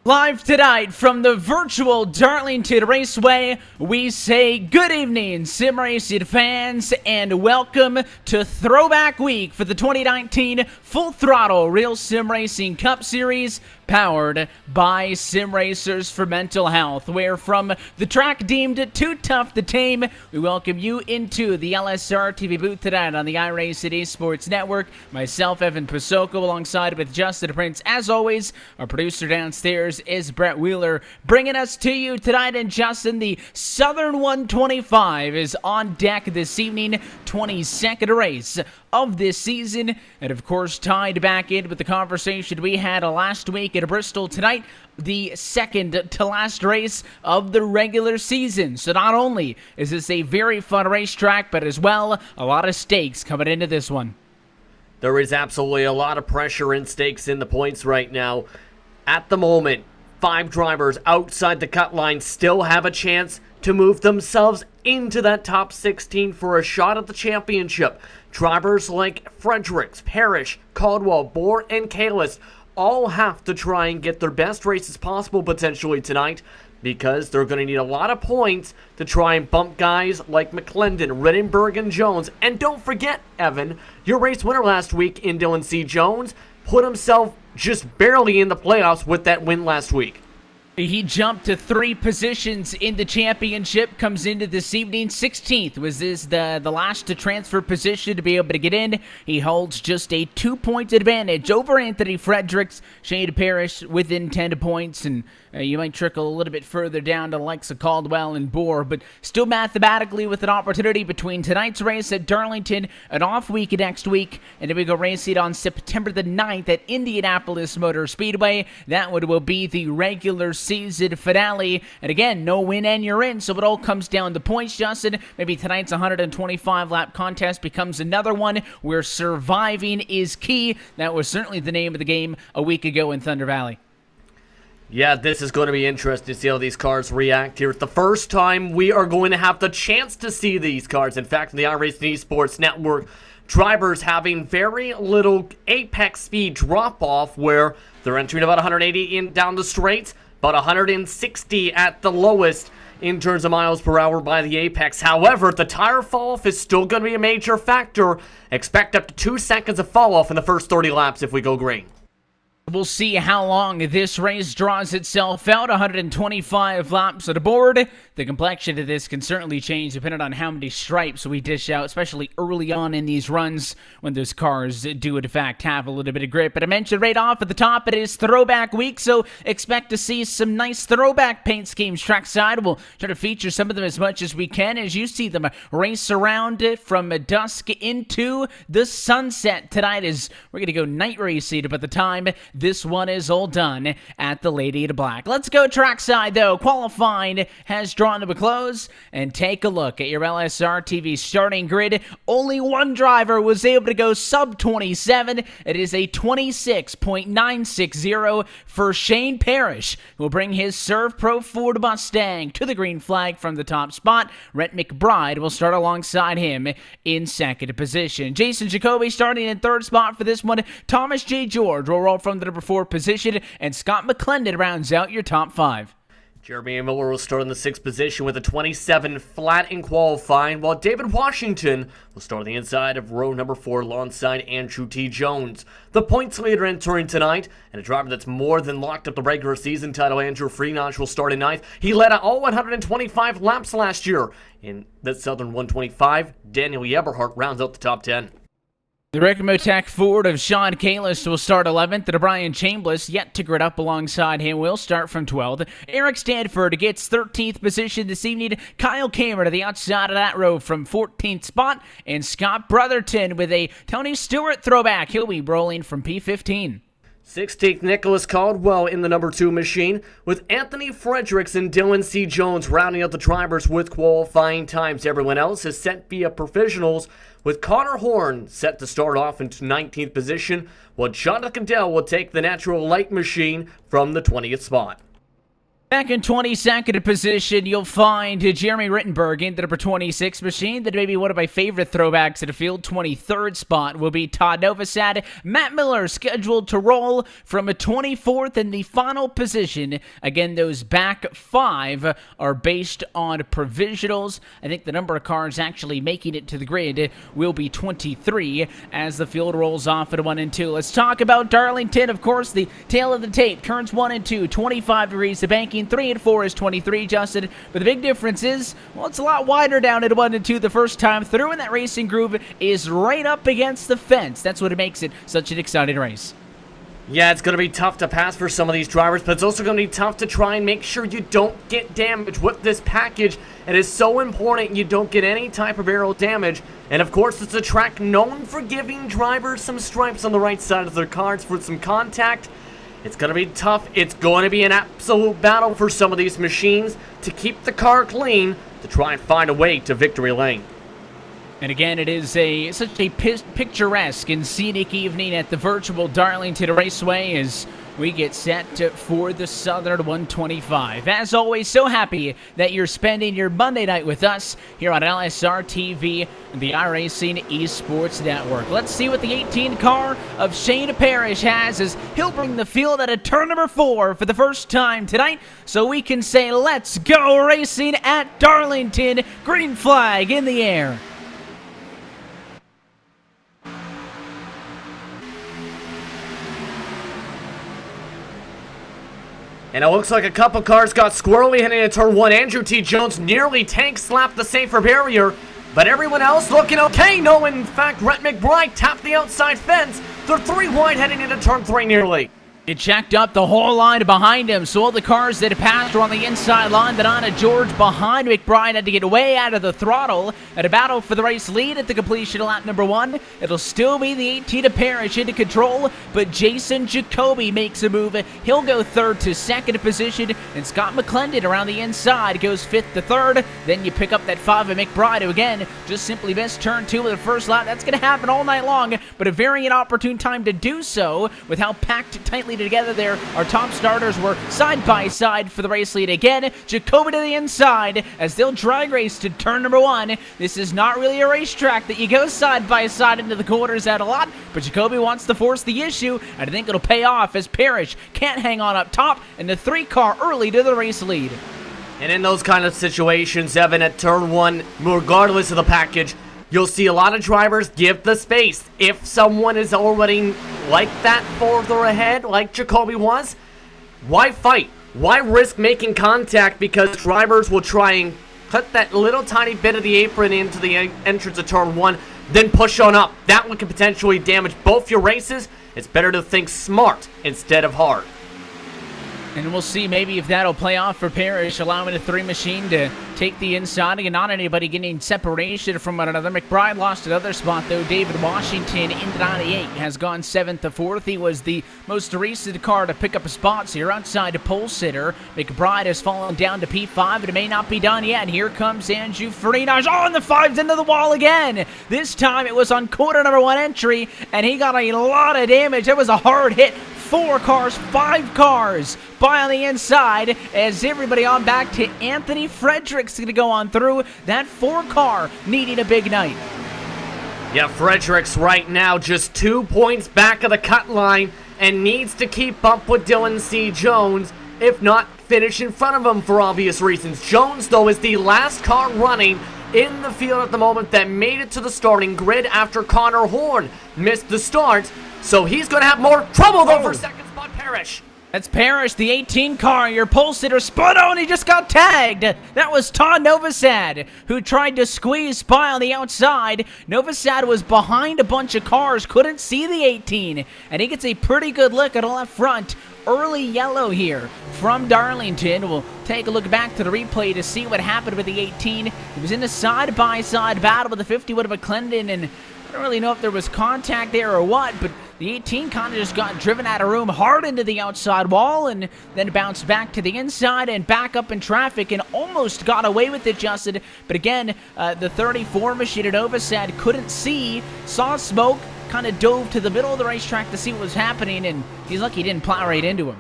Live tonight from the virtual Darlington Raceway, we say good evening, sim racing fans, and welcome to Throwback Week for the 2019 Full Throttle Real Sim Racing Cup Series, powered by Sim Racers for Mental Health, where from the track deemed too tough to tame, we welcome you into the LSR TV booth tonight on the iRacing Esports Network. Myself, Evan Pasoko, alongside with Justin Prince. As always, our producer downstairs is Brett Wheeler, bringing us to you tonight. And Justin, the Southern 125 is on deck this evening, 22nd race of this season, and of course tied back in with the conversation we had last week at Bristol. Tonight, the second to last race of the regular season. So not only is this a very fun racetrack, but as well a lot of stakes coming into this one. There is absolutely a lot of pressure and stakes in the points right now. At the moment, 5 drivers outside the cut line still have a chance to move themselves into that top 16 for a shot at the championship. Drivers like Fredericks, Parrish, Caldwell, Bohr, and Kalis all have to try and get their best races possible potentially tonight, because they're going to need a lot of points to try and bump guys like McClendon, Rittenberg, and Jones. And don't forget, Evan, your race winner last week in Dylan C. Jones put himself just barely in the playoffs with that win last week. He jumped to 3 positions in the championship, comes into this evening. 16th was the last to transfer position to be able to get in. He holds just a 2-point advantage over Anthony Fredericks, Shane Parrish within 10 points, and you might trickle a little bit further down to the likes of Caldwell and Bohr, but still mathematically with an opportunity between tonight's race at Darlington, an off week next week, and then we go racing on September the 9th at Indianapolis Motor Speedway. That one will be the regular season finale, and again, no win and you're in, so it all comes down to points, Justin. Maybe tonight's 125 lap contest becomes another one where surviving is key. That was certainly the name of the game a week ago in Thunder Valley. Yeah, this is going to be interesting to see how these cars react here. It's the first time we are going to have the chance to see these cars. In fact, in the iRacing Esports Network, drivers having very little apex speed drop-off, where they're entering about 180 in down the straights, about 160 at the lowest in terms of miles per hour by the apex. However, the tire fall-off is still going to be a major factor. Expect up to 2 seconds of fall-off in the first 30 laps if we go green. We'll see how long this race draws itself out. 125 laps on the board. The complexion of this can certainly change depending on how many stripes we dish out, especially early on in these runs when those cars do in fact have a little bit of grip. But I mentioned right off at the top, it is Throwback Week, so expect to see some nice throwback paint schemes trackside. We'll try to feature some of them as much as we can as you see them race around from dusk into the sunset tonight, as we're going to go night racing by the time this one is all done at the Lady in Black. Let's go trackside, though. Qualifying has drawn to a close, and take a look at your LSR TV starting grid. Only one driver was able to go sub 27. It is a 26.960 for Shane Parrish, who will bring his Serve Pro Ford Mustang to the green flag from the top spot. Rhett McBride will start alongside him in second position. Jason Jacoby starting in third spot for this one. Thomas J. George will roll from the number 4 position, and Scott McClendon rounds out your top 5. Jeremy Miller will start in the 6th position with a 27 flat in qualifying, while David Washington will start on the inside of row number 4 alongside Andrew T. Jones. The points leader entering tonight, and a driver that's more than locked up the regular season title, Andrew Freenach, will start in 9th. He led all 125 laps last year in the Southern 125. Daniel Eberhardt rounds out the top 10. The Recomotech Ford of Sean Kalis will start 11th, and Brian Chambliss, yet to grid up alongside him, will start from 12th. Eric Stanford gets 13th position this evening. Kyle Kamer to the outside of that row from 14th spot, and Scott Brotherton with a Tony Stewart throwback. He'll be rolling from P15. 16th, Nicholas Caldwell in the number 2 machine, with Anthony Fredericks and Dylan C. Jones rounding out the drivers with qualifying times. Everyone else is set via provisionals, with Connor Horn set to start off into 19th position, while Jonathan Dell will take the natural light machine from the 20th spot. Back in 22nd position, you'll find Jeremy Rittenberg in the number 26 machine. That may be one of my favorite throwbacks in the field. 23rd spot will be Todd Novosad. Matt Miller scheduled to roll from a 24th in the final position. Again, those back 5 are based on provisionals. I think the number of cars actually making it to the grid will be 23 as the field rolls off at 1 and 2. Let's talk about Darlington. Of course, the tail of the tape. Turns 1 and 2, 25 degrees to banking. 3 and 4 is 23, Justin. But the big difference is, well, it's a lot wider down at 1 and 2 the first time through, and that racing groove is right up against the fence. That's what makes it such an exciting race. Yeah, it's going to be tough to pass for some of these drivers, but it's also going to be tough to try and make sure you don't get damage with this package. It is so important you don't get any type of aero damage. And of course, it's a track known for giving drivers some stripes on the right side of their cars for some contact. It's going to be tough. It's going to be an absolute battle for some of these machines to keep the car clean to try and find a way to victory lane. And again, it is such a picturesque and scenic evening at the virtual Darlington Raceway as we get set for the Southern 125. As always, so happy that you're spending your Monday night with us here on LSR TV and the iRacing Esports Network. Let's see what the 18 car of Shane Parrish has as he'll bring the field at a turn number 4 for the first time tonight, so we can say let's go racing at Darlington. Green flag in the air. And it looks like a couple cars got squirrely heading into turn 1. Andrew T. Jones nearly tank slapped the safer barrier, but everyone else looking okay. No, in fact, Rhett McBride tapped the outside fence. They're 3 wide heading into turn 3 nearly. It checked up the whole line behind him, so all the cars that passed were on the inside line, but Anna George behind McBride had to get way out of the throttle. At a battle for the race lead at the completion of lap number 1, it'll still be the 18 of Parrish into control, but Jason Jacoby makes a move. He'll go 3rd to 2nd position, and Scott McClendon around the inside goes 5th to 3rd. Then you pick up that 5 of McBride, who again just simply missed turn 2 of the first lap. That's going to happen all night long, but a very inopportune time to do so with how packed tightly together there. Our top starters were side by side for the race lead again. Jacoby to the inside as they'll drag race to turn number 1. This is not really a racetrack that you go side by side into the corners at a lot, but Jacoby wants to force the issue, and I think it'll pay off as Parrish can't hang on up top, and the 3 car early to the race lead. And in those kind of situations, Evan, at turn 1, regardless of the package, you'll see a lot of drivers give the space. If someone is already like that further ahead, like Jacoby was, why fight? Why risk making contact? Because drivers will try and cut that little tiny bit of the apron into the entrance of turn 1, then push on up. That one can potentially damage both your races. It's better to think smart instead of hard. And we'll see maybe if that'll play off for Parrish, allowing the 3 machine to take the inside and not anybody getting separation from one another. McBride lost another spot, though. David Washington in the 98 has gone 7th to 4th. He was the most recent car to pick up a spot here outside to pole sitter. McBride has fallen down to P5, but it may not be done yet. Here comes Andrew Farinas. Oh, and the 5's into the wall again. This time it was on quarter number 1 entry, and he got a lot of damage. It was a hard hit. 4 cars, 5 cars by on the inside as everybody on back to Anthony Frederick's going to go on through. That 4 car needing a big night. Yeah, Fredericks right now just 2 points back of the cut line and needs to keep up with Dylan C. Jones, if not finish in front of him for obvious reasons. Jones, though, is the last car running in the field at the moment that made it to the starting grid after Connor Horn missed the start. So he's going to have more trouble, though, for second spot, Parrish. That's Parrish, the 18 car. Your pole sitter spun out and he just got tagged. That was Todd Novosad, who tried to squeeze by on the outside. Novosad was behind a bunch of cars, couldn't see the 18, and he gets a pretty good look at the left front. Early yellow here from Darlington. We'll take a look back to the replay to see what happened with the 18. He was in a side-by-side battle with the 51 of McClendon, and I don't really know if there was contact there or what, but the 18 kind of just got driven out of room hard into the outside wall and then bounced back to the inside and back up in traffic and almost got away with it, Justin. But again, the 34 machine at Novosad couldn't see, saw smoke, kind of dove to the middle of the racetrack to see what was happening, and he's lucky he didn't plow right into him.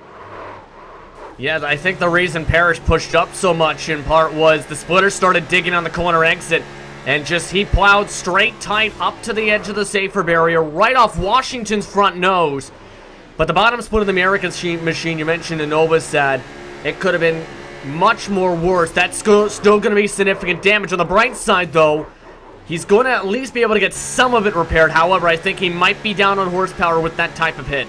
Yeah, I think the reason Parrish pushed up so much in part was the splitter started digging on the corner exit, and he plowed straight tight up to the edge of the safer barrier, right off Washington's front nose. But the bottom split of the American machine, you mentioned Innova said, it could have been much more worse. That's still going to be significant damage. On the bright side, though, he's going to at least be able to get some of it repaired. However, I think he might be down on horsepower with that type of hit.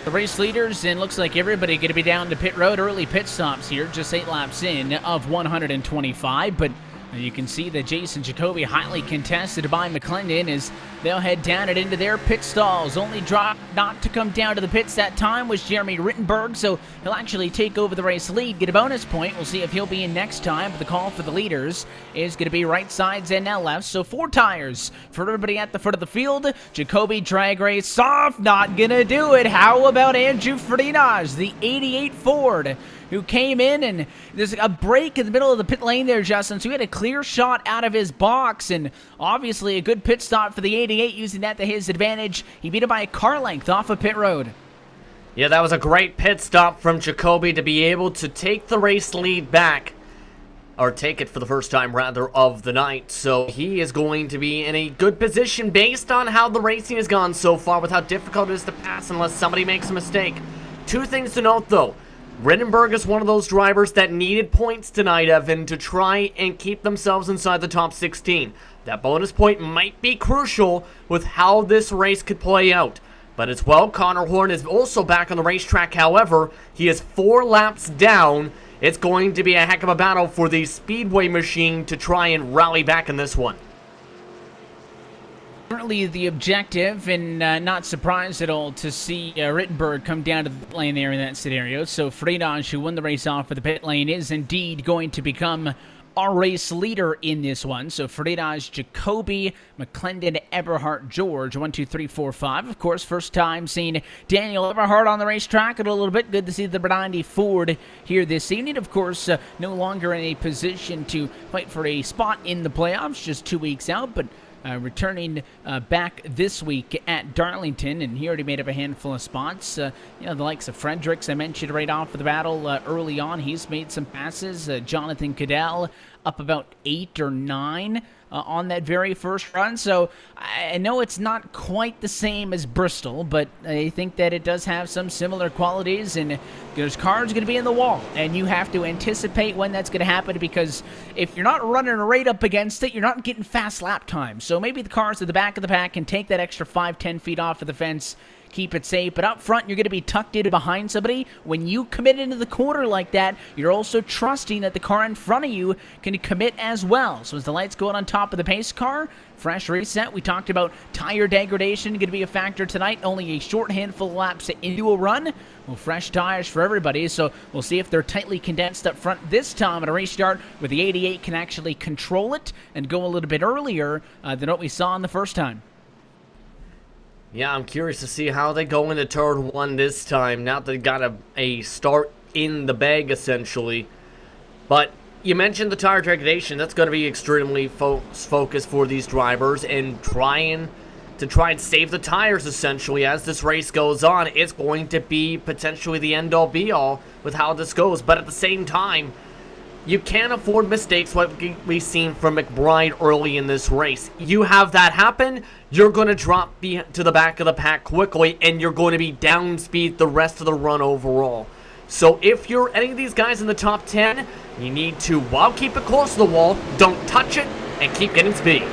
The race leaders, and looks like everybody going to be down to pit road. Early pit stops here, just 8 laps in of 125, but you can see that Jason Jacoby highly contested by McClendon as they'll head down and into their pit stalls. Only drop not to come down to the pits that time was Jeremy Rittenberg, so he'll actually take over the race lead, get a bonus point. We'll see if he'll be in next time, but the call for the leaders is going to be right sides and now left, so 4 tires for everybody at the front of the field. Jacoby drag race off, not going to do it. How about Andrew Ferdinand, the 88 Ford, who came in, and there's a break in the middle of the pit lane there, Justin, so he had a clear shot out of his box, and obviously a good pit stop for the 88, using that to his advantage. He beat him by a car length off of pit road. Yeah, that was a great pit stop from Jacoby to be able to take the race lead back, or take it for the first time, rather, of the night. So he is going to be in a good position based on how the racing has gone so far, with how difficult it is to pass unless somebody makes a mistake. 2 things to note, though. Rittenberg is one of those drivers that needed points tonight, Evan, to try and keep themselves inside the top 16. That bonus point might be crucial with how this race could play out. But as well, Connor Horn is also back on the racetrack. However, he is 4 laps down. It's going to be a heck of a battle for the Speedway machine to try and rally back in this one. Certainly the objective, and not surprised at all to see Rittenberg come down to the pit lane there in that scenario. So Friedage, who won the race off for the pit lane, is indeed going to become our race leader in this one. So Friedage, Jacoby, McClendon, Eberhardt, George, 1, 2, 3, 4, 5. Of course, first time seeing Daniel Eberhardt on the racetrack in a little bit. Good to see the Brandi Ford here this evening. Of course, no longer in a position to fight for a spot in the playoffs, just 2 weeks out, but returning back this week at Darlington, and he already made up a handful of spots. The likes of Fredericks, I mentioned right off of the battle early on. He's made some passes. Jonathan Cadell up about 8 or 9 on that very first run. So I know it's not quite the same as Bristol, but I think that it does have some similar qualities, and there's cars going to be in the wall, and you have to anticipate when that's going to happen, because if you're not running right up against it, you're not getting fast lap time. So maybe the cars at the back of the pack can take that extra 5-10 feet off of the fence, keep it safe, but up front you're going to be tucked in behind somebody. When you commit into the corner like that, you're also trusting that the car in front of you can commit as well. So as the lights go on top of the pace car, fresh reset. We talked about tire degradation going to be a factor tonight. Only a short handful of laps into a run. Well, fresh tires for everybody, so we'll see if they're tightly condensed up front this time at a restart, where the 88 can actually control it and go a little bit earlier than what we saw in the first time. Yeah, I'm curious to see how they go into turn 1 this time, now that they got a start in the bag, essentially. But you mentioned the tire degradation. That's going to be extremely focused for these drivers, and try and save the tires, essentially, as this race goes on. It's going to be potentially the end-all, be-all with how this goes. But at the same time, you can't afford mistakes like we've seen from McBride early in this race. You have that happen, you're going to drop to the back of the pack quickly, and you're going to be down speed the rest of the run overall. So if you're any of these guys in the top 10, you need to, while keep it close to the wall, don't touch it, and keep getting speed.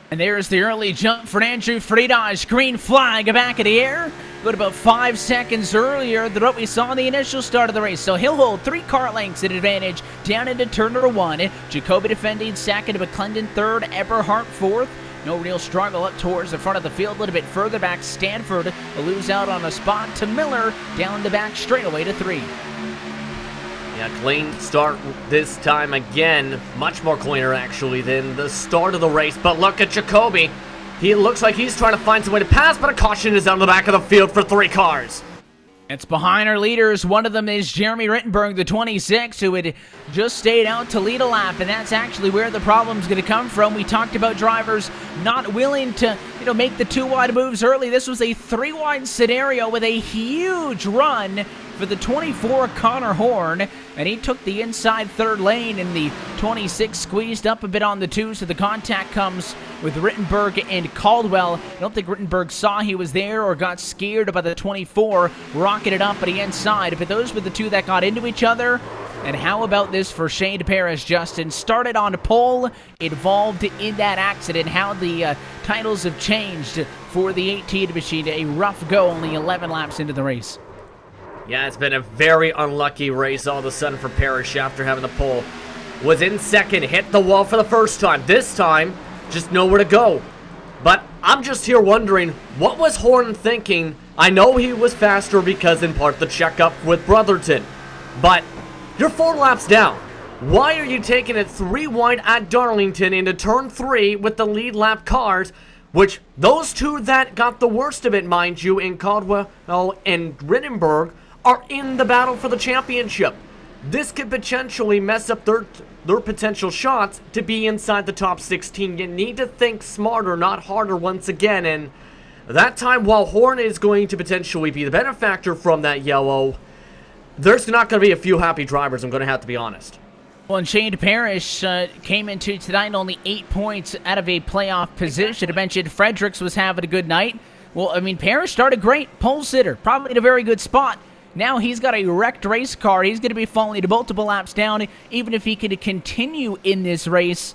And there's the early jump for Andrew Friedage. Green flag back in the air. Good, about 5 seconds earlier than what we saw in the initial start of the race. So he'll hold 3 car lengths at advantage down into turn number 1. Jacoby defending second, McClendon third, Eberhardt fourth. No real struggle up towards the front of the field. A little bit further back, Stanford will lose out on a spot to Miller down the back straightaway to 3. Yeah, clean start this time again. Much more cleaner, actually, than the start of the race. But look at Jacoby. He looks like he's trying to find some way to pass, but a caution is out of the back of the field for 3 cars. It's behind our leaders. One of them is Jeremy Rittenberg, the 26, who had just stayed out to lead a lap, and that's actually where the problem's going to come from. We talked about drivers not willing to, make the 2 wide moves early. This was a 3 wide scenario with a huge run for the 24, Connor Horn, and he took the inside third lane, and the 26 squeezed up a bit on the 2, so the contact comes with Rittenberg and Caldwell. I don't think Rittenberg saw he was there or got scared by the 24, rocketed up at the inside, but those were the 2 that got into each other. And how about this for Shane Parrish, Justin? Started on pole, involved in that accident. How the titles have changed for the 18 machine. A rough go, only 11 laps into the race. Yeah, it's been a very unlucky race all of a sudden for Parrish after having the pole. Was in second, hit the wall for the first time. This time, just nowhere to go. But I'm just here wondering, what was Horn thinking? I know he was faster because in part the checkup with Brotherton. But you're 4 laps down. Why are you taking it 3 wide at Darlington into turn 3 with the lead lap cars, which those 2 that got the worst of it, mind you, in Caldwell and Rittenberg, are in the battle for the championship? This could potentially mess up their potential shots to be inside the top 16. You need to think smarter, not harder once again, and that time while Horn is going to potentially be the benefactor from that yellow, there's not going to be a few happy drivers, I'm going to have to be honest. Well, and Shane Parrish came into tonight only 8 points out of a playoff position. I mentioned Fredericks was having a good night. Well, I mean, Parrish started great. Pole sitter, probably in a very good spot. Now he's got a wrecked race car. He's going to be falling to multiple laps down, even if he can continue in this race.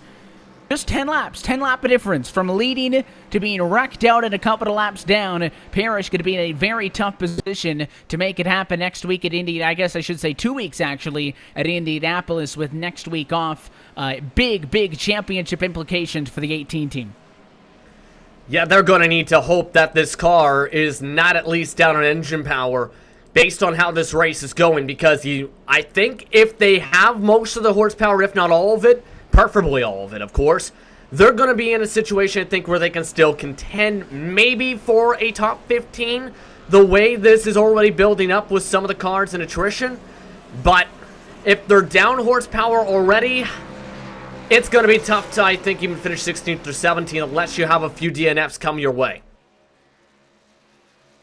Just 10 laps, 10-lap difference from leading to being wrecked out and a couple of laps down. Parrish going to be in a very tough position to make it happen next week at Indy. I guess I should say 2 weeks, actually, at Indianapolis with next week off. Big championship implications for the 18 team. Yeah, they're going to need to hope that this car is not at least down on engine power based on how this race is going, because I think if they have most of the horsepower, if not all of it, preferably all of it, of course, they're going to be in a situation, I think, where they can still contend maybe for a top 15, the way this is already building up with some of the cars and attrition. But if they're down horsepower already, it's going to be tough to, I think, even finish 16th or 17th unless you have a few DNFs come your way.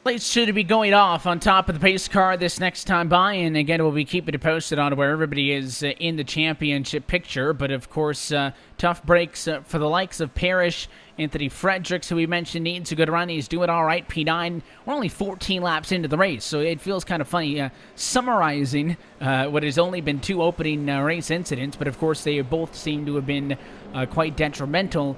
Lights should be going off on top of the pace car this next time by, and again, we'll be keeping it posted on where everybody is in the championship picture. But of course, tough breaks for the likes of Parrish. Anthony Fredericks, who we mentioned, needs a good run. He's doing all right. P9. We're only 14 laps into the race, so it feels kind of funny summarizing what has only been 2 opening race incidents. But of course, they both seem to have been quite detrimental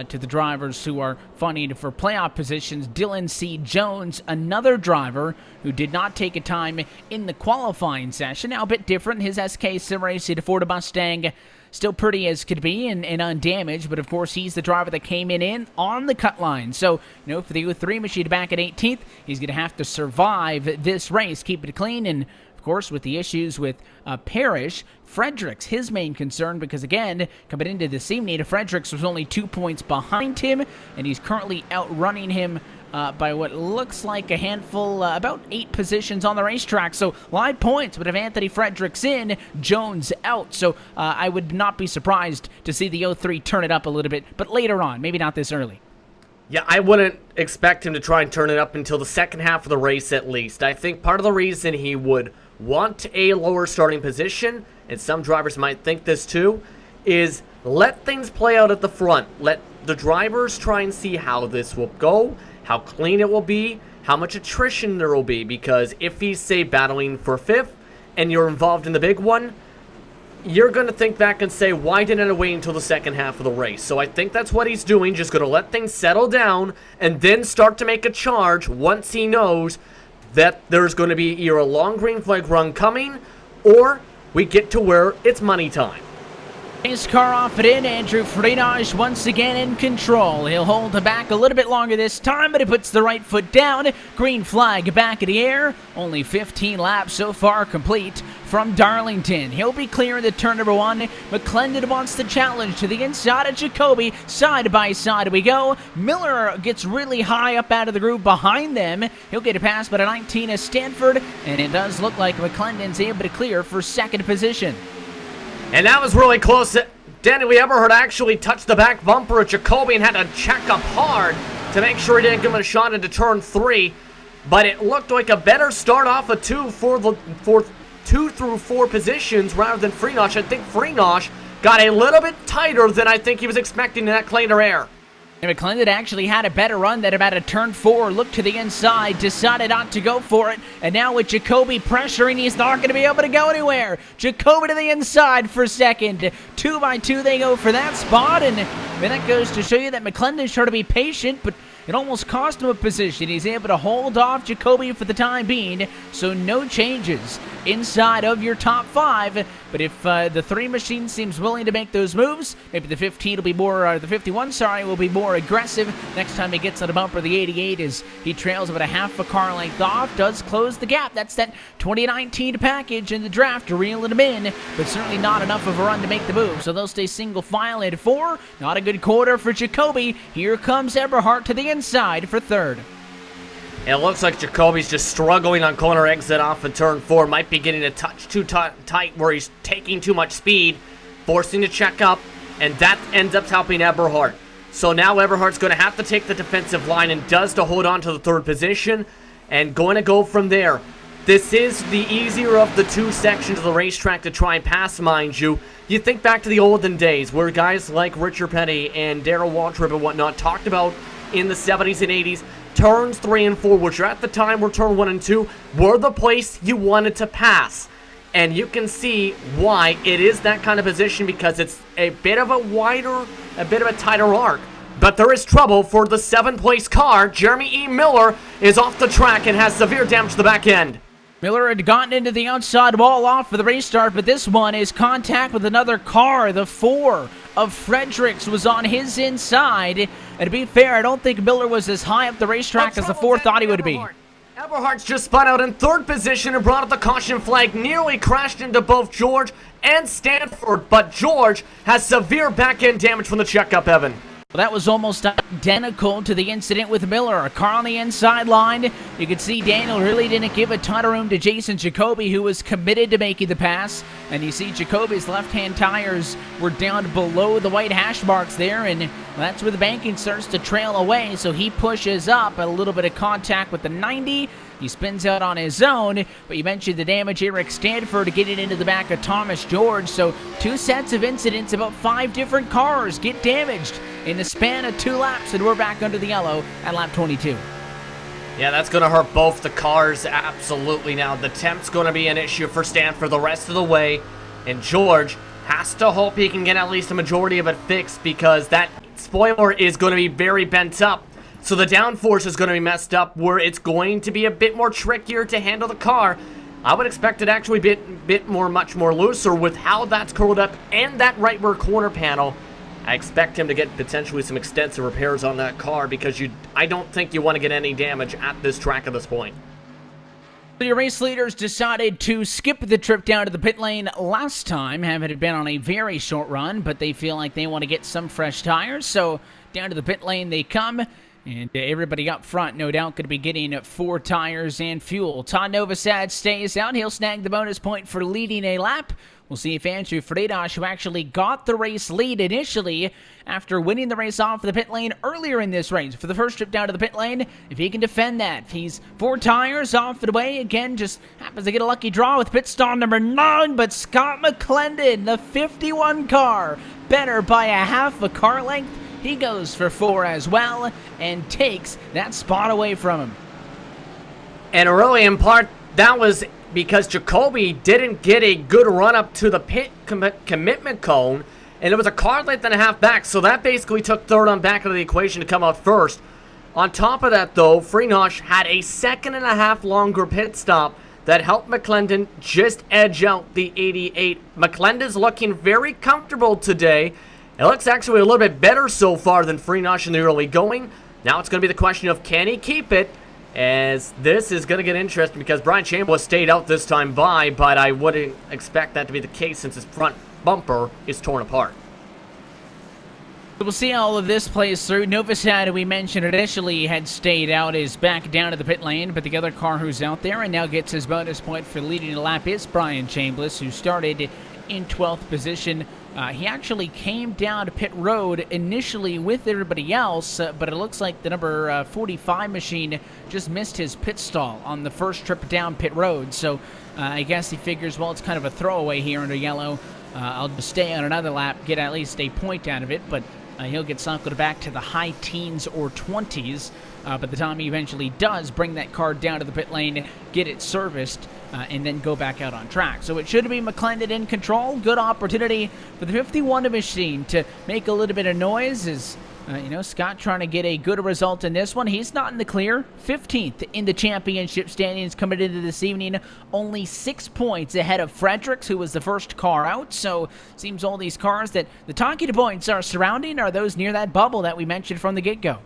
to the drivers who are fighting for playoff positions. Dylan C. Jones, another driver who did not take a time in the qualifying session. Now a bit different. His SK-SimRacing Ford Mustang still pretty as could be and undamaged, but of course he's the driver that came in on the cut line. So, for the U3 machine back at 18th, he's going to have to survive this race, keep it clean, and of course with the issues with Parrish, Fredericks, his main concern, because again, coming into this evening, Fredericks was only 2 points behind him, and he's currently outrunning him by what looks like a handful, about 8 positions on the racetrack. So, wide points, but if Anthony Fredericks in, Jones out. So, I would not be surprised to see the 03 turn it up a little bit, but later on, maybe not this early. Yeah, I wouldn't expect him to try and turn it up until the second half of the race at least. I think part of the reason he would want a lower starting position, and some drivers might think this too, is let things play out at the front. Let the drivers try and see how this will go, how clean it will be, how much attrition there will be, because if he's, say, battling for 5th and you're involved in the big one, you're going to think back and say, why didn't I wait until the second half of the race? So I think that's what he's doing, just going to let things settle down and then start to make a charge once he knows that there's going to be either a long green flag run coming or we get to where it's money time. His car off it in. Andrew Freinage once again in control. He'll hold it back a little bit longer this time, but he puts the right foot down. Green flag back in the air. Only 15 laps so far complete from Darlington. He'll be clear in the turn number 1. McClendon wants the challenge to the inside of Jacoby. Side by side we go. Miller gets really high up out of the groove behind them. He'll get a pass by a 19 as Stanford, and it does look like McClendon's able to clear for second position. And that was really close. Danny, we ever heard actually touched the back bumper of Jacoby and had to check up hard to make sure he didn't give him a shot into turn 3. but it looked like a better start off of 2 for 2 through 4 positions rather than Freenosh. I think Freenosh got a little bit tighter than I think he was expecting in that cleaner air. And McClendon actually had a better run than about a turn 4, looked to the inside, decided not to go for it, and now with Jacoby pressuring, he's not going to be able to go anywhere. Jacoby to the inside for second. 2 by 2 they go for that spot, and that goes to show you that McClendon's trying to be patient, but it almost cost him a position. He's able to hold off Jacoby for the time being, so no changes inside of your top 5. But if the 3 machine seems willing to make those moves, maybe the 15 will be more, the 51, sorry, will be more aggressive next time he gets on a bumper. The 88 is he trails about a half a car length off, does close the gap. That's that 2019 package in the draft to reel him in, but certainly not enough of a run to make the move. So they'll stay single file at 4. Not a good quarter for Jacoby. Here comes Eberhardt to the inside for 3rd. It looks like Jacoby's just struggling on corner exit off of turn 4. Might be getting a touch too tight where he's taking too much speed, forcing to check up, and that ends up helping Eberhardt. So now Eberhardt's going to have to take the defensive line and does to hold on to the 3rd position and going to go from there. This is the easier of the 2 sections of the racetrack to try and pass, mind you. You think back to the olden days where guys like Richard Petty and Darrell Waltrip and whatnot talked about in the 70s and 80s, turns 3 and 4, which at the time were turn 1 and 2, were the place you wanted to pass. And you can see why it is that kind of position, because it's a bit of a wider, a bit of a tighter arc. But there is trouble for the 7th place car. Jeremy E. Miller is off the track and has severe damage to the back end. Miller had gotten into the outside wall off for the restart, but this one is contact with another car. The 4 of Fredericks was on his inside. And to be fair, I don't think Miller was as high up the racetrack as the 4 thought he would be. Eberhardt's just spun out in 3rd position and brought up the caution flag. Nearly crashed into both George and Stanford, but George has severe back-end damage from the checkup, Evan. Well, that was almost identical to the incident with Miller. A car on the inside line. You could see Daniel really didn't give a ton of room to Jason Jacoby, who was committed to making the pass. And you see Jacoby's left-hand tires were down below the white hash marks there, and that's where the banking starts to trail away. So he pushes up, a little bit of contact with the 90. He spins out on his own, but you mentioned the damage Eric Stanford getting into the back of Thomas George. So 2 sets of incidents, about 5 different cars get damaged in the span of 2 laps, and we're back under the yellow at lap 22. Yeah, that's going to hurt both the cars absolutely now. The temp's going to be an issue for Stanford the rest of the way, and George has to hope he can get at least a majority of it fixed, because that spoiler is going to be very bent up. So the downforce is going to be messed up, where it's going to be a bit more trickier to handle the car. I would expect it actually much more looser with how that's curled up and that right rear corner panel. I expect him to get potentially some extensive repairs on that car, because I don't think you want to get any damage at this track at this point. Your race leaders decided to skip the trip down to the pit lane last time, having it been on a very short run, but they feel like they want to get some fresh tires, so down to the pit lane they come. And everybody up front, no doubt, going to be getting 4 tires and fuel. Todd Novosad stays out. He'll snag the bonus point for leading a lap. We'll see if Andrew Fredosh, who actually got the race lead initially after winning the race off the pit lane earlier in this race for the first trip down to the pit lane, if he can defend that. He's 4 tires off the way. Again, just happens to get a lucky draw with pit stop number 9, but Scott McClendon, the 51 car, better by a half a car length. He goes for 4 as well and takes that spot away from him. And really, in part, that was because Jacoby didn't get a good run up to the pit commitment cone, and it was a car length and a half back, so that basically took 3rd on back of the equation to come out first. On top of that, though, Freenosh had a 2.5 longer pit stop that helped McClendon just edge out the 88. McClendon's looking very comfortable today. It looks actually a little bit better so far than Freenosh in the early going. Now it's going to be the question of, can he keep it? As this is going to get interesting, because Brian Chambliss stayed out this time by, but I wouldn't expect that to be the case since his front bumper is torn apart. We'll see how all of this plays through. Novosad, we mentioned initially, had stayed out, is back down to the pit lane, but the other car who's out there and now gets his bonus point for leading the lap is Brian Chambliss, who started in 12th position. He actually came down to pit road initially with everybody else, but it looks like the number 45 machine just missed his pit stall on the first trip down pit road. So I guess he figures, well, it's kind of a throwaway here under yellow. I'll just stay on another lap, get at least a point out of it, but he'll get cycled back to the high teens or 20s. By the time he eventually does bring that car down to the pit lane, get it serviced, and then go back out on track. So it should be McClendon in control. Good opportunity for the 51 machine to make a little bit of noise as, Scott trying to get a good result in this one. He's not in the clear. 15th in the championship standings coming into this evening. Only 6 points ahead of Fredericks, who was the first car out. So seems all these cars that the talking points are surrounding are those near that bubble that we mentioned from the get-go.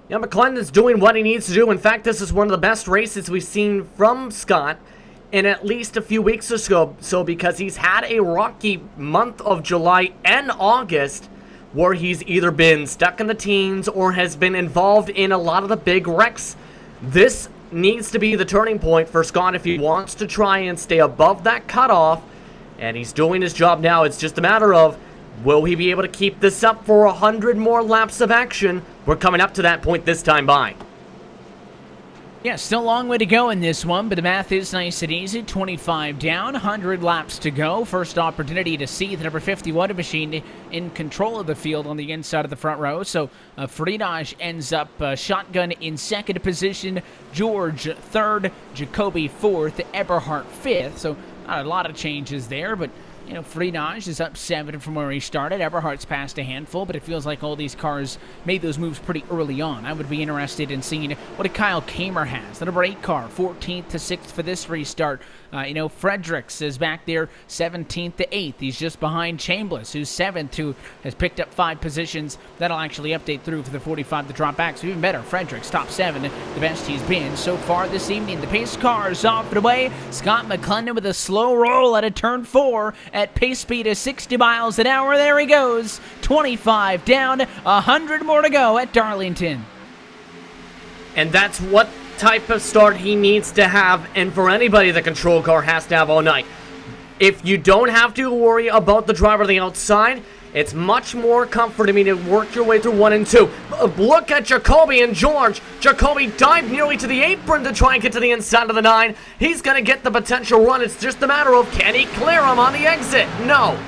Yeah, McClendon's doing what he needs to do. In fact, this is one of the best races we've seen from Scott in at least a few weeks or so, because he's had a rocky month of July and August where he's either been stuck in the teens or has been involved in a lot of the big wrecks. This needs to be the turning point for Scott if he wants to try and stay above that cutoff, and he's doing his job now. It's just a matter of, will he be able to keep this up for 100 more laps of action? We're coming up to that point this time by. Yeah, still a long way to go in this one, but the math is nice and easy. 25 down, 100 laps to go. First opportunity to see the number 51 machine in control of the field on the inside of the front row. So Friedage ends up shotgun in second position, George third, Jacoby fourth, Eberhardt fifth. So not a lot of changes there, but Friedage is up 7 from where he started. Eberhardt's passed a handful, but it feels like all these cars made those moves pretty early on. I would be interested in seeing what a Kyle Kamer has. The number 8 car, 14th to 6th for this restart. Fredericks is back there, 17th to 8th. He's just behind Chambliss, who's 7th, who has picked up 5 positions. That'll actually update through for the 45 to drop back. So even better, Fredericks, top 7, the best he's been so far this evening. The pace cars off and away. Scott McClendon with a slow roll at a turn 4 at pace speed of 60 miles an hour. There he goes. 25 down, 100 more to go at Darlington. And that's what type of start he needs to have, and for anybody the control car has to have all night. If you don't have to worry about the driver on the outside, it's much more comforting to work your way through 1 and 2. Look at Jacoby and George. Jacoby dived nearly to the apron to try and get to the inside of the 9. He's going to get the potential run. It's just a matter of, can he clear him on the exit? No.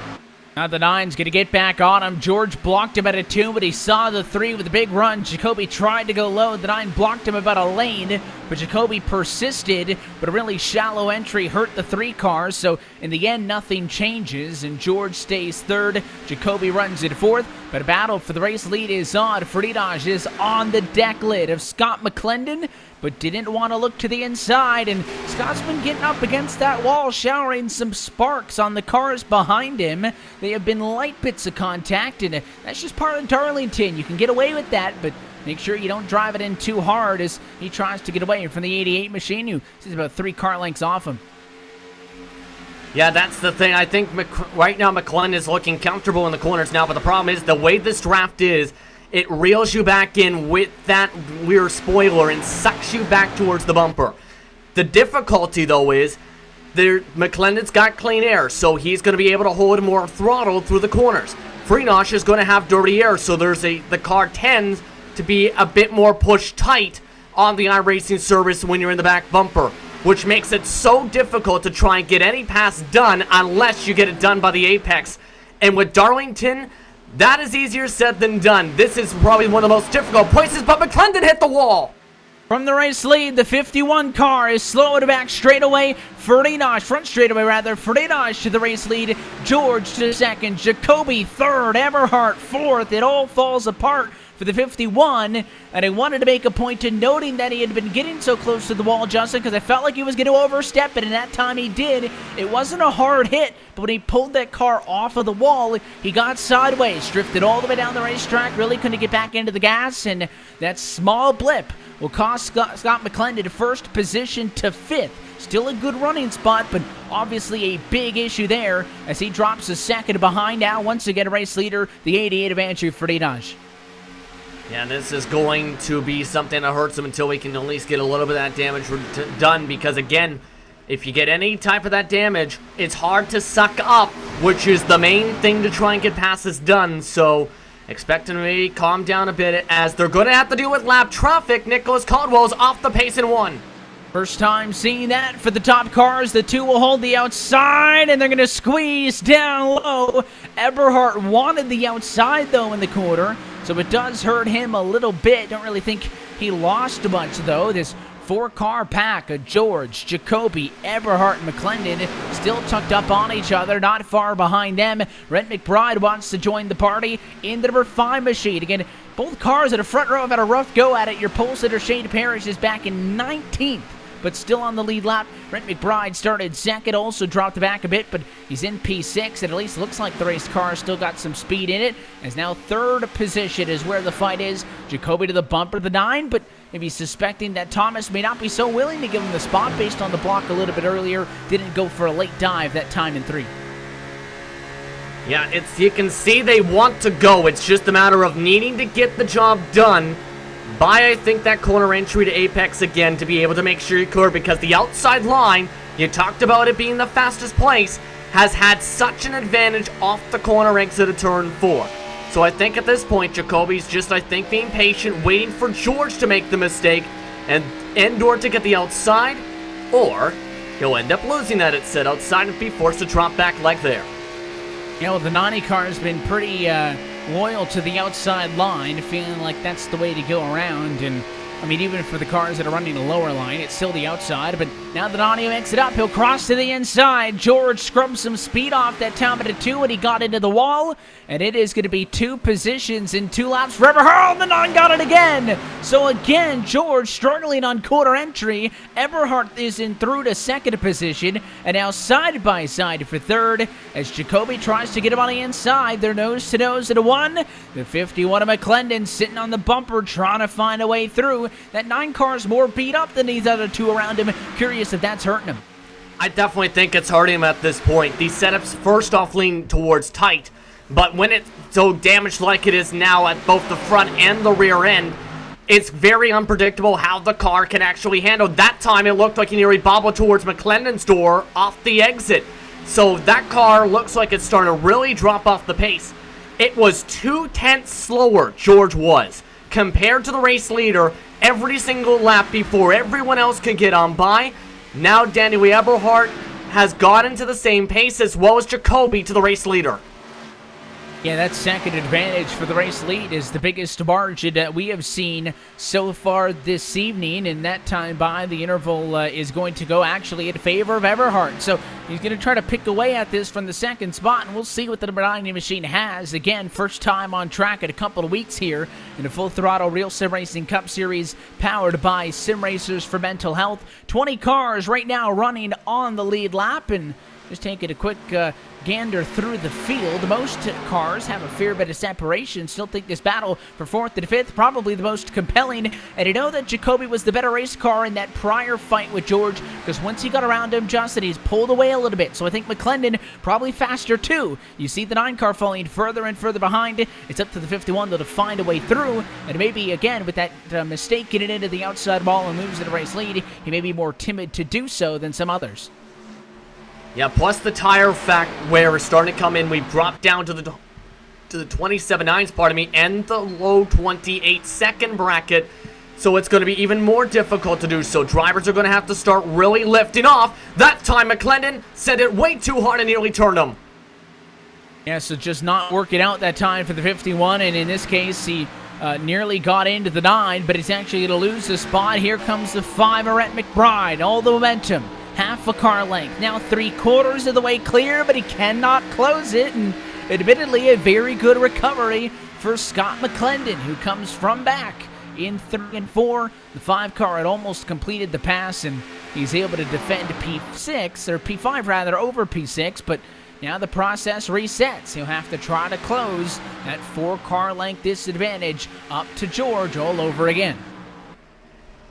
Now the 9's going to get back on him. George blocked him at a 2, but he saw the 3 with a big run. Jacoby tried to go low. The 9 blocked him about a lane, but Jacoby persisted, but a really shallow entry hurt the 3 cars, so in the end, nothing changes, and George stays 3rd. Jacoby runs in 4th, but a battle for the race lead is on. Friedage is on the deck lid of Scott McClendon, but didn't want to look to the inside, and Scott's been getting up against that wall, showering some sparks on the cars behind him. They have been light bits of contact, and that's just part of Darlington. You can get away with that, but make sure you don't drive it in too hard as he tries to get away from the 88 machine, who is about 3 car lengths off him. Yeah, that's the thing. I think right now McClendon is looking comfortable in the corners now, but the problem is the way this draft is, it reels you back in with that rear spoiler and sucks you back towards the bumper. The difficulty, though, is McClendon's got clean air, so he's going to be able to hold more throttle through the corners. Friedage is going to have dirty air, so the car tends to be a bit more pushed tight on the iRacing service when you're in the back bumper, which makes it so difficult to try and get any pass done unless you get it done by the apex. And with Darlington, that is easier said than done. This is probably one of the most difficult places, but McClendon hit the wall. From the race lead, the 51 car is slowing back straightaway. Front straightaway rather. Friedage to the race lead. George to second. Jacoby third. Eberhardt fourth. It all falls apart for the 51, and I wanted to make a point to noting that he had been getting so close to the wall, Justin, because I felt like he was going to overstep it, and that time he did. It wasn't a hard hit, but when he pulled that car off of the wall, he got sideways, drifted all the way down the racetrack, really couldn't get back into the gas, and that small blip will cost Scott McClendon first position to 5th. Still a good running spot, but obviously a big issue there as he drops a second behind. Now, once again, race leader, the 88 of Andrew Friedage. Yeah, this is going to be something that hurts him until we can at least get a little bit of that damage done, because again, If you get any type of that damage, it's hard to suck up, which is the main thing to try and get passes done. So expect them to maybe calm down a bit, as they're going to have to deal with lap traffic. Nicholas Caldwell's off the pace in 1. First time seeing that for the top cars. The 2 will hold the outside, and they're going to squeeze down low. Eberhardt wanted the outside, though, in the corner, so it does hurt him a little bit. Don't really think he lost much, though. This 4-car pack of George, Jacoby, Eberhardt, and McClendon still tucked up on each other, not far behind them. Rhett McBride wants to join the party in the number 5 machine. Again, both cars at the front row have had a rough go at it. Your pole sitter Shane Parrish is back in 19th, but still on the lead lap. Rhett McBride started second, also dropped back a bit, but he's in P6. It at least looks like the race car still got some speed in it, as now 3rd position is where the fight is. Jacoby to the bumper, the 9, but maybe suspecting that Thomas may not be so willing to give him the spot based on the block a little bit earlier. Didn't go for a late dive that time in 3. Yeah, you can see they want to go. It's just a matter of needing to get the job done by, I think, that corner entry to Apex again to be able to make sure you clear, because the outside line, you talked about it being the fastest place, has had such an advantage off the corner exit of turn 4. So I think at this point, Jacoby's just, I think, being patient, waiting for George to make the mistake and Endor to get the outside, or he'll end up losing that at set outside and be forced to drop back like there. You know, the 90 car has been pretty loyal to the outside line, feeling like that's the way to go around. And I mean, even for the cars that are running the lower line, it's still the outside. But now that Donnie makes it up, he'll cross to the inside. George scrubbed some speed off that time at a 2 when he got into the wall. And it is going to be 2 positions in 2 laps for Eberhardt. The 9 got it again. So again, George struggling on quarter entry. Eberhardt is in through to 2nd position. And now side by side for 3rd as Jacoby tries to get him on the inside. They're nose to nose at a 1. The 51 of McClendon sitting on the bumper trying to find a way through. That 9 car's more beat up than these other 2 around him. Curious if that's hurting him. I definitely think it's hurting him at this point. These setups first off lean towards tight, but when it's so damaged like it is now at both the front and the rear end, it's very unpredictable how the car can actually handle. That time it looked like he nearly bobbled towards McClendon's door off the exit. So that car looks like it's starting to really drop off the pace. It was 2/10 slower, George was, compared to the race leader every single lap before everyone else could get on by. Now Daniel Eberhardt has gotten to the same pace as well as Jacoby to the race leader. Yeah, that 2nd advantage for the race lead is the biggest margin that we have seen so far this evening, and that time by the interval is going to go actually in favor of Eberhardt. So he's going to try to pick away at this from the 2nd spot, and we'll see what the number 90 machine has. Again, first time on track in a couple of weeks here in a Full Throttle Real Sim Racing Cup Series powered by Sim Racers for Mental Health. 20 cars right now running on the lead lap, and just taking a quick gander through the field. Most cars have a fair bit of separation. Still think this battle for 4th and 5th probably the most compelling. And I know that Jacoby was the better race car in that prior fight with George, because once he got around him, Justin, he's pulled away a little bit. So I think McClendon probably faster too. You see the 9 car falling further and further behind. It's up to the 51 though to find a way through. And maybe again with that mistake getting into the outside wall and losing the race lead, he may be more timid to do so than some others. Yeah, plus the tire fact where it's starting to come in. We've dropped down to the 27.9s, pardon me, and the low 28-second bracket. So it's going to be even more difficult to do so. Drivers are going to have to start really lifting off. That time McClendon sent it way too hard and nearly turned him. Yeah, so just not working out that time for the 51, and in this case, he nearly got into the 9, but he's actually going to lose the spot. Here comes the 5, Rhett McBride, all the momentum. Half a car length, now 3/4 of the way clear, but he cannot close it, and admittedly a very good recovery for Scott McClendon, who comes from back in 3 and 4. The 5 car had almost completed the pass, and he's able to defend P6, or P5 rather, over P6, but now the process resets. He'll have to try to close that 4 car length disadvantage up to George all over again.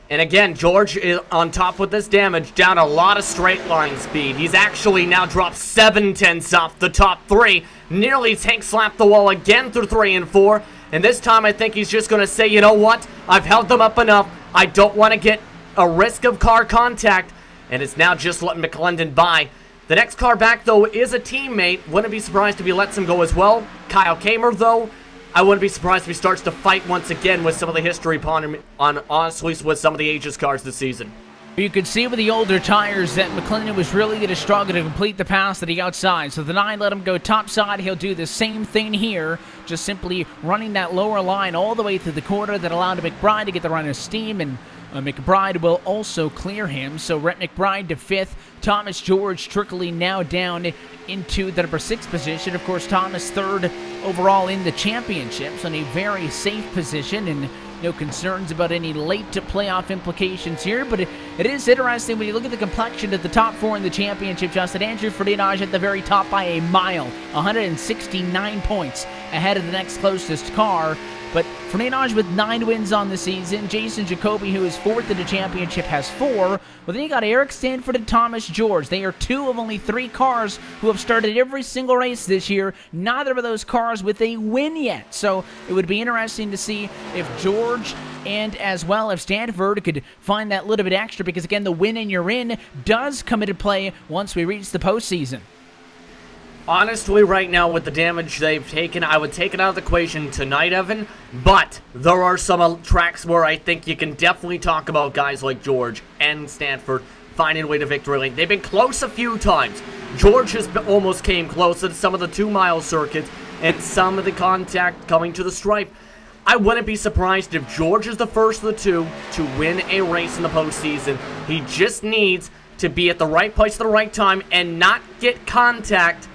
And again, George is on top with this damage, down a lot of straight line speed. He's actually now dropped 7/10 off the top 3. Nearly tank slapped the wall again through 3 and 4. And this time I think he's just going to say, you know what? I've held them up enough. I don't want to get a risk of car contact. and it's now just letting McClendon by. The next car back, though, is a teammate. Wouldn't be surprised if he lets him go as well. Kyle Kamer, though, I wouldn't be surprised if he starts to fight once again with some of the history upon him, honestly, with some of the Aegis cars this season. You could see with the older tires that McClendon was really going to struggle to complete the pass to the outside. So the 9 let him go topside. He'll do the same thing here, just simply running that lower line all the way through the corner that allowed McBride to get the run of steam, and McBride will also clear him. So Rhett McBride to 5th. Thomas George trickling now down into the number 6 position. Of course, Thomas 3rd overall in the championship, so in a very safe position, and no concerns about any late to playoff implications here. But it is interesting when you look at the complexion of the top 4 in the championship. Justin, Andrew Ferdinand at the very top by a mile, 169 points ahead of the next closest car. But Ferdinand with 9 wins on the season. Jason Jacoby, who is 4th in the championship, has 4. Well, then you got Eric Stanford and Thomas George. They are 2 of only 3 cars who have started every single race this year. Neither of those cars with a win yet. So it would be interesting to see if George and as well if Stanford could find that little bit extra, because again, the win and you're in does come into play once we reach the postseason. Honestly, right now, with the damage they've taken, I would take it out of the equation tonight, Evan. But there are some tracks where I think you can definitely talk about guys like George and Stanford finding a way to victory lane. They've been close a few times. George has almost came close to some of the 2-mile circuits and some of the contact coming to the stripe. I wouldn't be surprised if George is the first of the 2 to win a race in the postseason. He just needs to be at the right place at the right time and not get contact,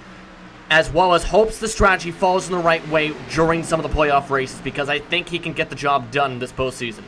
as well as hopes the strategy falls in the right way during some of the playoff races, because I think he can get the job done this postseason.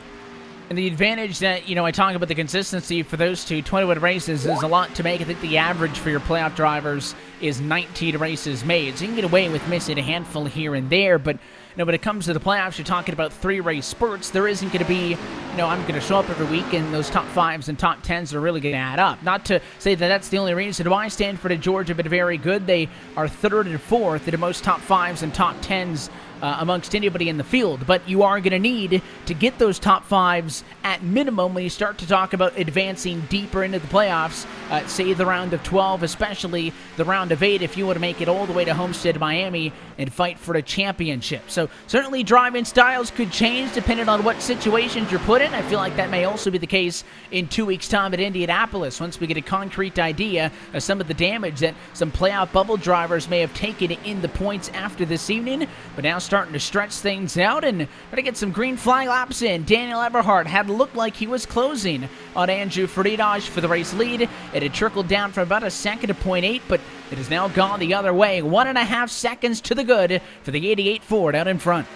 And the advantage that, I talk about the consistency for those 2, 21 races is a lot to make. I think the average for your playoff drivers is 19 races made. So you can get away with missing a handful here and there, but when it comes to the playoffs, you're talking about 3-race spurts. There isn't going to be, I'm going to show up every week and those top 5s and top 10s are really going to add up. Not to say that that's the only reason why Stanford and George have been very good. They are 3rd and 4th in the most top 5s and top 10s amongst anybody in the field, but you are going to need to get those top 5s at minimum when you start to talk about advancing deeper into the playoffs, say the round of 12, especially the round of 8, if you want to make it all the way to Homestead, Miami, and fight for a championship. So certainly driving styles could change depending on what situations you're put in. I feel like that may also be the case in 2 weeks' time at Indianapolis, once we get a concrete idea of some of the damage that some playoff bubble drivers may have taken in the points after this evening, but now starting to stretch things out and try to get some green flag laps in. Daniel Eberhardt had looked like he was closing on Andrew Ferdinand for the race lead. It had trickled down from about a second to 0.8, but it has now gone the other way. 1.5 seconds to the good for the 88 Ford out in front.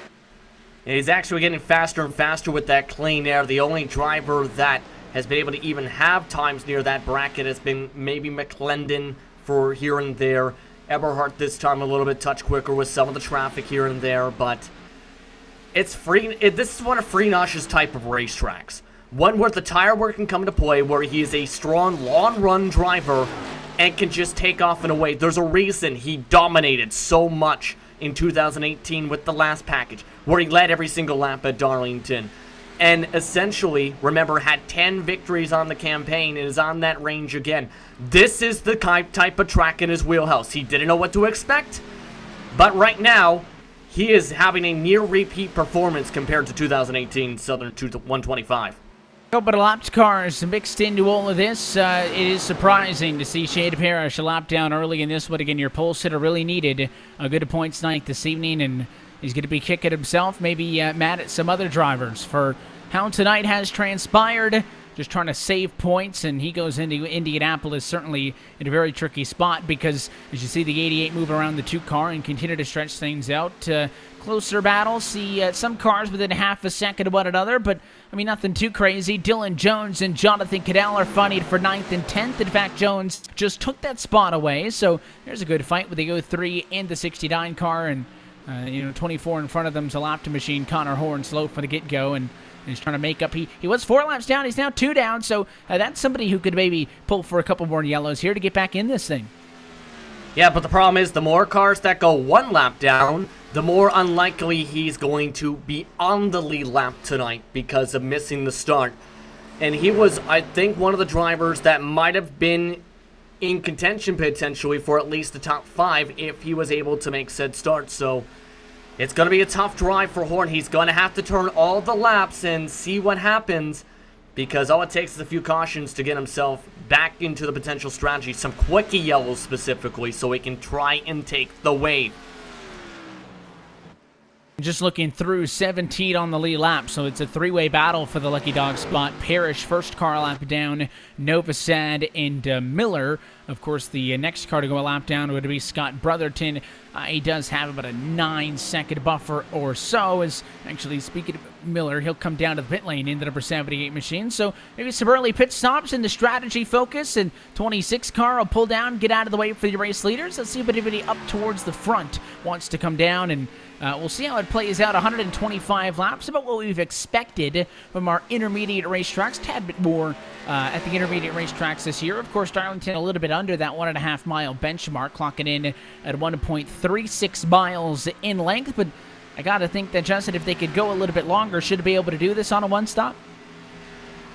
He's actually getting faster and faster with that clean air. The only driver that has been able to even have times near that bracket has been maybe McClendon for here and there. Eberhardt this time a little bit touch quicker with some of the traffic here and there, but it's free. This is one of Freenash's type of racetracks. One where the tire work can come into play, where he is a strong, long-run driver and can just take off and away. There's a reason he dominated so much in 2018 with the last package, where he led every single lap at Darlington. And essentially, remember, had 10 victories on the campaign and is on that range again. This is the type of track in his wheelhouse. He didn't know what to expect, but right now, he is having a near-repeat performance compared to 2018 Southern 125. But a lapped cars mixed into all of this. It is surprising to see Shade Parrish a lap down early in this one. Again, your pole sitter really needed a good points night this evening, and he's going to be kicking himself, maybe mad at some other drivers for how tonight has transpired. Just trying to save points, and he goes into Indianapolis certainly in a very tricky spot, because as you see the 88 move around the 2 car and continue to stretch things out. Closer battle, see some cars within half a second of one another, but I mean nothing too crazy. Dylan Jones and Jonathan Cadell are fighting for 9th and 10th. In fact, Jones just took that spot away, so there's a good fight with the 03 and the 69 car, and 24 in front of them's a lap machine, Connor Horn, slow from the get-go, and he's trying to make up. He was 4 laps down. He's now 2 down, so that's somebody who could maybe pull for a couple more yellows here to get back in this thing. Yeah, but the problem is the more cars that go 1 lap down, the more unlikely he's going to be on the lead lap tonight because of missing the start. And he was, I think, one of the drivers that might have been in contention potentially for at least the top 5 if he was able to make said start. So it's going to be a tough drive for Horn. He's going to have to turn all the laps and see what happens, because all it takes is a few cautions to get himself back into the potential strategy. Some quickie yellows specifically, so he can try and take the wave. Just looking through 17 on the lead lap, so it's a three-way battle for the Lucky Dog spot. Parrish, first car lap down, Novosad and Miller. Of course, the next car to go a lap down would be Scott Brotherton. He does have about a 9-second buffer or so. As actually, speaking of Miller, he'll come down to the pit lane in the number 78 machine. So maybe some early pit stops in the strategy focus, and 26 car will pull down, get out of the way for the race leaders. Let's see if anybody up towards the front wants to come down, and we'll see how it plays out. 125 laps, about what we've expected from our intermediate racetracks. Tad bit more at the intermediate racetracks this year. Of course, Darlington a little bit under that 1.5 mile benchmark, clocking in at 1.36 miles in length. But I got to think that, Justin, if they could go a little bit longer, should be able to do this on a one-stop?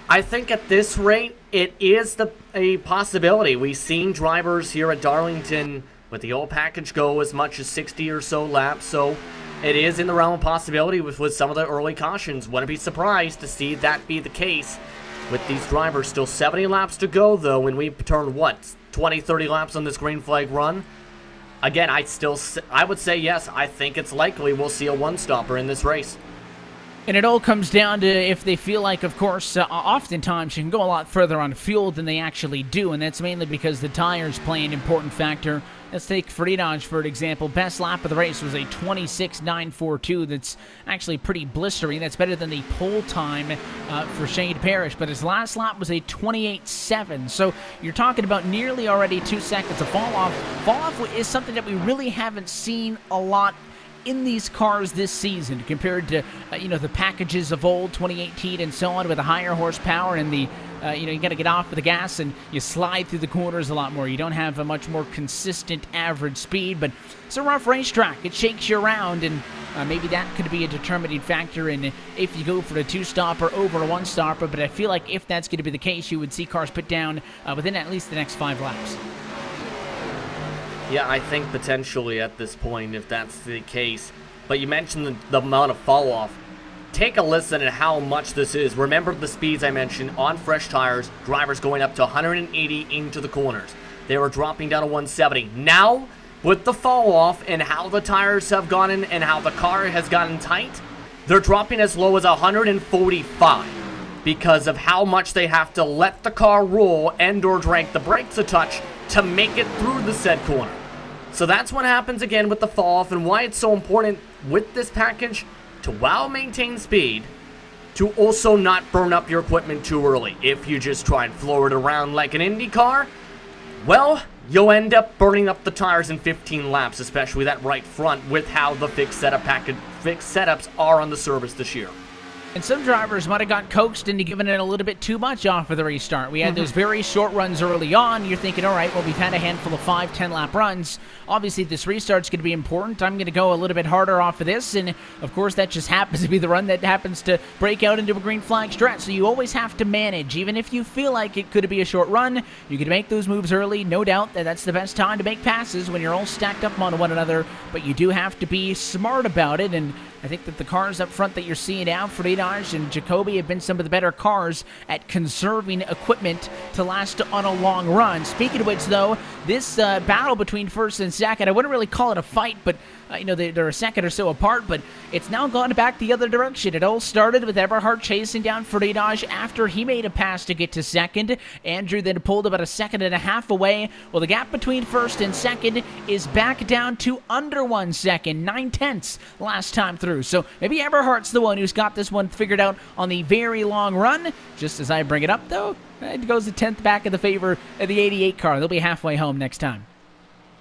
I think at this rate, it is a possibility. We've seen drivers here at Darlington with the old package go as much as 60 or so laps, so it is in the realm of possibility with some of the early cautions. Wouldn't be surprised to see that be the case with these drivers. Still 70 laps to go, though, when we turn, 20, 30 laps on this green flag run? Again, I would say yes, I think it's likely we'll see a one-stopper in this race. And it all comes down to if they feel like, of course, oftentimes you can go a lot further on fuel than they actually do, and that's mainly because the tires play an important factor. Let's take Freenage for an example. Best lap of the race was a 26.942. That's actually pretty blistering. That's better than the pole time for Shane Parrish, but his last lap was a 28.7. So you're talking about nearly already 2 seconds of fall off. Fall off is something that we really haven't seen a lot in these cars this season compared to the packages of old, 2018 and so on, with a higher horsepower and the you got to get off of the gas and you slide through the corners a lot more. You don't have a much more consistent average speed, but it's a rough racetrack. It shakes you around, and maybe that could be a determining factor in if you go for a two-stopper over a one-stopper. But I feel like if that's going to be the case, you would see cars put down within at least the next 5 laps. Yeah, I think potentially at this point, if that's the case. But you mentioned the amount of fall-off. Take a listen at how much this is. Remember the speeds I mentioned on fresh tires, drivers going up to 180 into the corners. They were dropping down to 170. Now, with the fall-off and how the tires have gone in and how the car has gotten tight, they're dropping as low as 145 because of how much they have to let the car roll and or drag the brakes a touch to make it through the said corner. So that's what happens again with the fall-off, and why it's so important with this package to, while maintain speed, to also not burn up your equipment too early. If you just try and floor it around like an Indy car, well, you'll end up burning up the tires in 15 laps, especially that right front with how the fixed setups are on the service this year. And some drivers might have got coaxed into giving it a little bit too much off of the restart. We had those very short runs early on. You're thinking, all right, well, we've had a handful of 5-10 lap runs. Obviously, this restart's going to be important. I'm going to go a little bit harder off of this. And, of course, that just happens to be the run that happens to break out into a green flag stretch. So you always have to manage. Even if you feel like it could be a short run, you can make those moves early. No doubt that that's the best time to make passes when you're all stacked up on one another. But you do have to be smart about it. And I think that the cars up front that you're seeing now, Freenage and Jacoby, have been some of the better cars at conserving equipment to last on a long run. Speaking of which, though, this battle between first and second, I wouldn't really call it a fight, but they're a second or so apart, but it's now gone back the other direction. It all started with Eberhard chasing down Freenage after he made a pass to get to second. Andrew then pulled about a second and a half away. Well, the gap between first and second is back down to under 1 second, 9/10 last time through. So maybe Eberhardt's the one who's got this one figured out on the very long run. Just as I bring it up, though, it goes a 10th back in the favor of the 88 car. They'll be halfway home next time.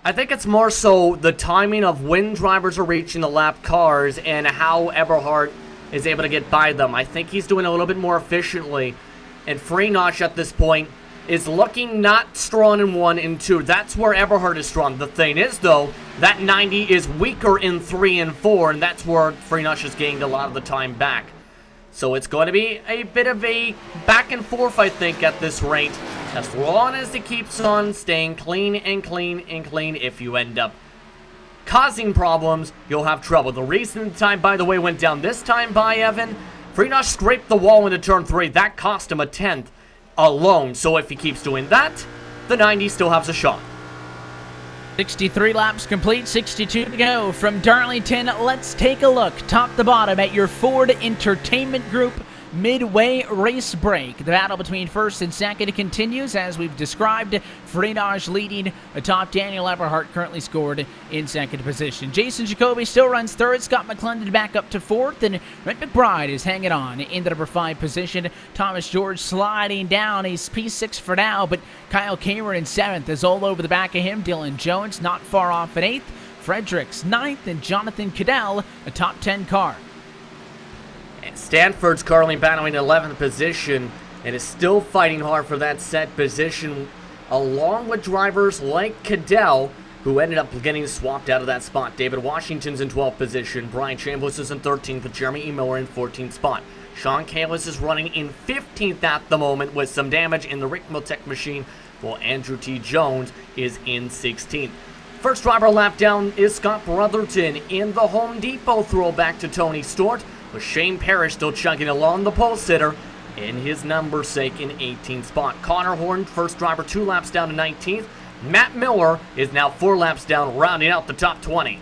I think it's more so the timing of when drivers are reaching the lap cars and how Eberhard is able to get by them. I think he's doing a little bit more efficiently. And Freenage at this point is looking not strong in 1 and 2. That's where Eberhard is strong. The thing is, though, that 90 is weaker in 3 and 4, and that's where Freenage has gained a lot of the time back. So it's going to be a bit of a back and forth, I think, at this rate. As long as it keeps on staying clean and clean and clean, if you end up causing problems, you'll have trouble. The reason the time, by the way, went down this time by Evan, Frinosh scraped the wall into turn 3. That cost him a 10th alone. So if he keeps doing that, the 90 still has a shot. 63 laps complete, 62 to go from Darlington. Let's take a look top to bottom at your Ford Entertainment Group Midway race break. The battle between first and second continues as we've described. Freenage leading atop. Daniel Eberhardt currently scored in second position. Jason Jacoby still runs third. Scott McClendon back up to fourth, and Brent McBride is hanging on in the number 5 position. Thomas George sliding down. He's P6 for now, but Kyle Cameron in 7th is all over the back of him. Dylan Jones not far off at 8th. Fredericks 9th, and Jonathan Cadell a top 10 car. Stanford's currently battling 11th position and is still fighting hard for that set position, along with drivers like Cadell, who ended up getting swapped out of that spot. David Washington's in 12th position. Brian Chambliss is in 13th, with Jeremy E. Miller in 14th spot. Sean Kalis is running in 15th at the moment with some damage in the Rick Miltech machine, while Andrew T. Jones is in 16th. First driver lap down is Scott Brotherton in the Home Depot throwback to Tony Stewart, with Shane Parrish still chugging along the pole sitter in his number sake in 18th spot. Connor Horn, first driver, 2 laps down to 19th. Matt Miller is now 4 laps down, rounding out the top 20.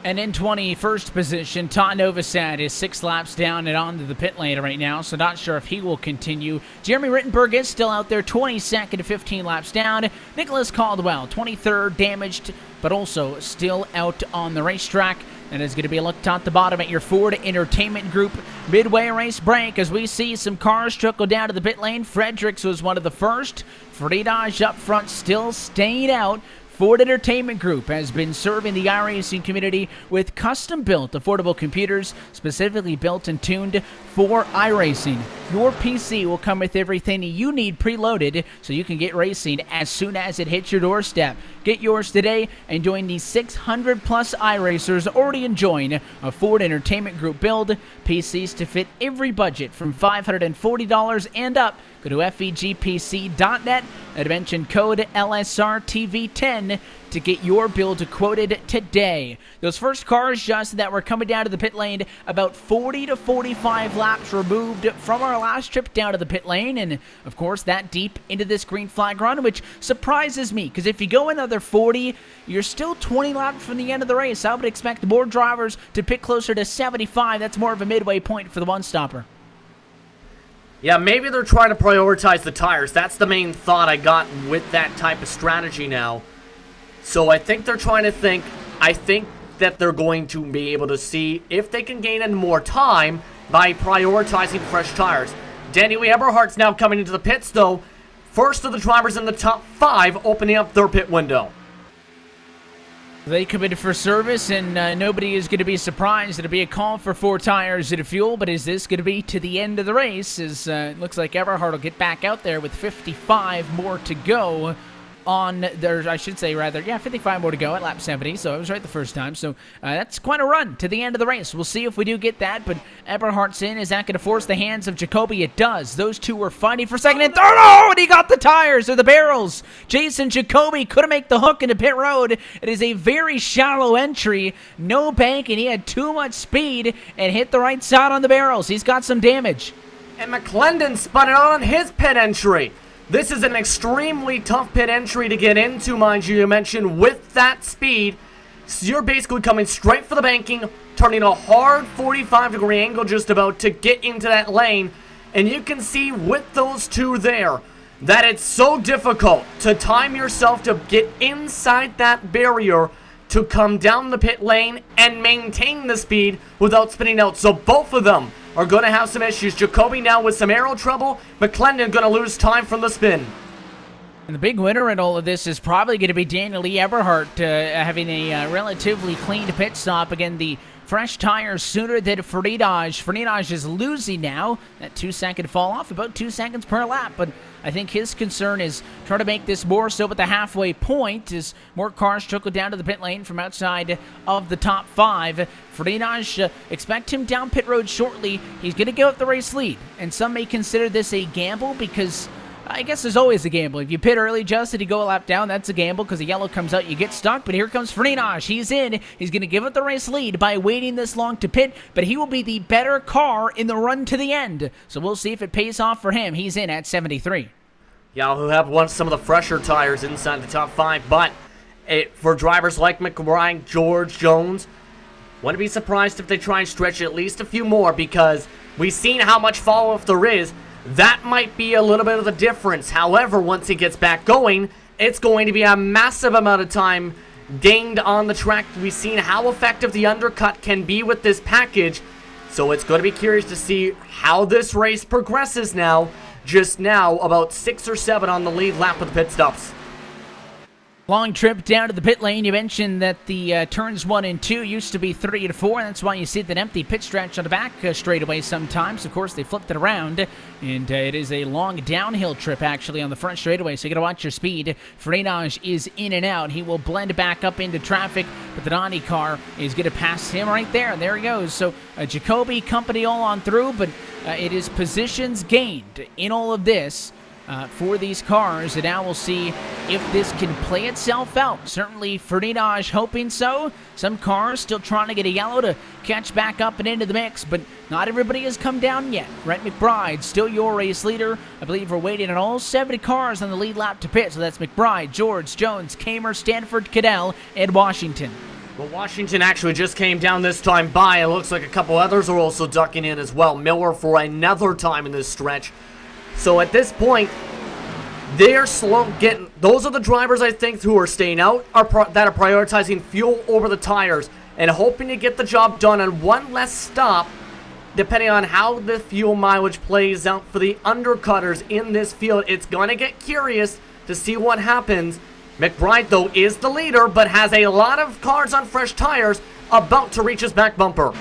And in 21st position, Todd Novosad is 6 laps down and onto the pit lane right now, so not sure if he will continue. Jeremy Rittenberg is still out there, 22nd to 15 laps down. Nicholas Caldwell, 23rd, damaged, but also still out on the racetrack. And it's going to be a look top to bottom at your Ford Entertainment Group Midway race break as we see some cars trickle down to the pit lane. Fredericks was one of the first. Freenage up front still staying out. Ford Entertainment Group has been serving the iRacing community with custom-built affordable computers specifically built and tuned for iRacing. Your PC will come with everything you need preloaded so you can get racing as soon as it hits your doorstep. Get yours today and join the 600-plus iRacers already enjoying a Ford Entertainment Group build. PCs to fit every budget from $540 and up. Go to fegpc.net and mention code LSRTV10 to get your build quoted today. Those first cars just that were coming down to the pit lane about 40 to 45 laps removed from our last trip down to the pit lane, and of course that deep into this green flag run, which surprises me because if you go another 40, you're still 20 laps from the end of the race. I would expect more drivers to pit closer to 75. That's more of a midway point for the one-stopper. Yeah, maybe they're trying to prioritize the tires. That's the main thought I got with that type of strategy now. So I think they're trying to think, I think that they're going to be able to see if they can gain in more time by prioritizing fresh tires. Daniel Eberhardt's now coming into the pits, though. First of the drivers in the top 5 opening up their pit window. They committed for service, and nobody is going to be surprised. It'll be a call for 4 tires and a fuel, but is this going to be to the end of the race? As it looks like Eberhardt will get back out there with 55 more to go on there, I should say, rather. Yeah, 55 more to go at lap 70, so I was right the first time. So that's quite a run to the end of the race. We'll see if we do get that, but Eberhardt's in. Is that going to force the hands of Jacoby? It does. Those two were fighting for second and third. Oh, and he got the tires or the barrels. Jason Jacoby couldn't make the hook into pit road. It is a very shallow entry, no bank, and he had too much speed and hit the right side on the barrels. He's got some damage. And McClendon spun it on his pit entry. This is an extremely tough pit entry to get into, mind you. You mentioned with that speed, so you're basically coming straight for the banking, turning a hard 45-degree angle just about to get into that lane. And you can see with those two there that it's so difficult to time yourself to get inside that barrier to come down the pit lane and maintain the speed without spinning out. So both of them are going to have some issues. Jacoby now with some aero trouble. McClendon going to lose time from the spin. And the big winner in all of this is probably going to be Daniel Lee Eberhardt having a relatively clean pit stop. Again, the fresh tires sooner than Frenage. Frenage is losing now. That 2-second fall off, about 2 seconds per lap. But I think his concern is trying to make this more so at the halfway point as more cars trickle down to the pit lane from outside of the top 5. Frenage, expect him down pit road shortly. He's going to give up the race lead. And some may consider this a gamble because I guess there's always a gamble. If you pit early, Justin, you go a lap down, that's a gamble because the yellow comes out, you get stuck. But here comes Frenage. He's in. He's going to give up the race lead by waiting this long to pit, but he will be the better car in the run to the end. So we'll see if it pays off for him. He's in at 73. Yeah, he'll have some of the fresher tires inside the top 5, but for drivers like McBride, George, Jones, wouldn't be surprised if they try and stretch it at least a few more because we've seen how much fall-off there is. That might be a little bit of the difference. However, once he gets back going, it's going to be a massive amount of time gained on the track. We've seen how effective the undercut can be with this package. So it's going to be curious to see how this race progresses now. Just now, about 6 or 7 on the lead lap of the pit stops. Long trip down to the pit lane. You mentioned that the turns 1 and 2 used to be 3 to 4, and that's why you see that empty pit stretch on the back straightaway sometimes. Of course, they flipped it around, and it is a long downhill trip actually on the front straightaway, so you got to watch your speed. Frenage is in and out. He will blend back up into traffic, but the Donnie car is going to pass him right there. There he goes. So Jacoby company all on through, but it is positions gained in all of this for these cars, and now we'll see if this can play itself out. Certainly Frenage hoping so. Some cars still trying to get a yellow to catch back up and into the mix, but not everybody has come down yet. Brett McBride, still your race leader. I believe we're waiting on all 70 cars on the lead lap to pit, so that's McBride, George, Jones, Kamer, Stanford, Cadell, and Washington. Well, Washington actually just came down this time by. It looks like a couple others are also ducking in as well. Miller for another time in this stretch. So at this point, they're slow getting. Those are the drivers I think who are staying out, that are prioritizing fuel over the tires and hoping to get the job done on one less stop, depending on how the fuel mileage plays out for the undercutters in this field. It's going to get curious to see what happens. McBride, though, is the leader, but has a lot of cars on fresh tires about to reach his back bumper.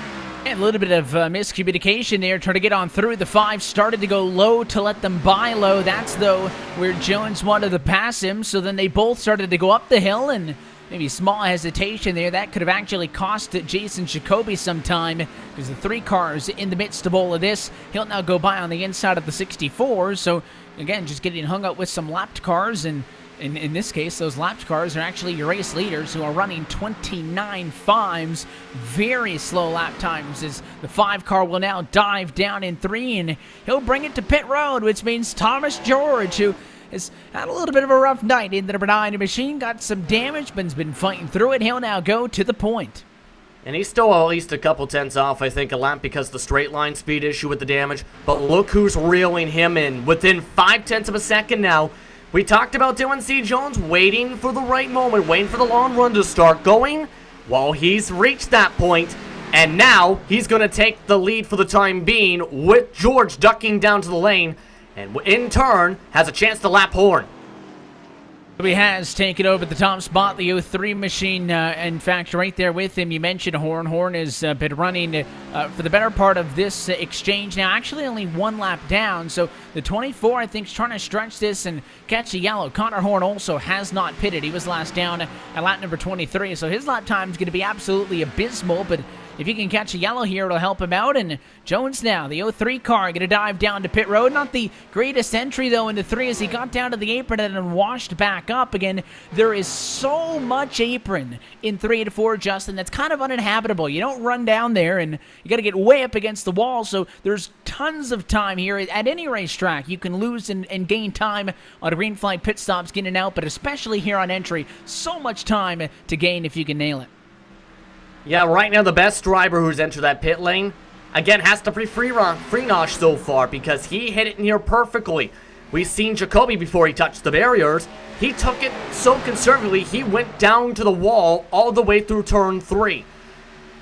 And a little bit of miscommunication there, trying to get on through. The 5 started to go low to let them buy low. That's, though, where Jones wanted to pass him, so then they both started to go up the hill, and maybe small hesitation there. That could have actually cost Jason Jacoby some time, because the 3 cars in the midst of all of this, he'll now go by on the inside of the 64, so again, just getting hung up with some lapped cars, and in this case, those lapped cars are actually your race leaders who are running 29.5s. Very slow lap times as the 5 car will now dive down in 3, and he'll bring it to pit road, which means Thomas George, who has had a little bit of a rough night in the number 9 machine, got some damage, but has been fighting through it. He'll now go to the point. And he's still at least a couple tenths off, I think, a lap because of the straight line speed issue with the damage. But look who's reeling him in. Within 0.5 of a second now. We talked about Dylan C. Jones waiting for the right moment, waiting for the long run to start going. Well, he's reached that point, and now he's going to take the lead for the time being with George ducking down to the lane, and in turn has a chance to lap Horn. He has taken over the top spot, the 03 machine, in fact, right there with him. You mentioned Horn. Horn has been running for the better part of this exchange now, actually only 1 lap down. So the 24, I think, is trying to stretch this and catch a yellow. Connor Horn also has not pitted. He was last down at lap number 23, so his lap time is going to be absolutely abysmal, but if he can catch a yellow here, it'll help him out. And Jones now, the 03 car, going to dive down to pit road. Not the greatest entry, though, into 3 as he got down to the apron and then washed back up. Again, there is so much apron in 3 and 4, Justin, that's kind of uninhabitable. You don't run down there, and you got to get way up against the wall. So there's tons of time here. At any racetrack, you can lose and gain time on green flag pit stops, getting out, but especially here on entry, so much time to gain if you can nail it. Yeah, right now the best driver who's entered that pit lane, again, has to be Frenage so far because he hit it near perfectly. We've seen Jacoby before he touched the barriers. He took it so conservatively, he went down to the wall all the way through turn 3.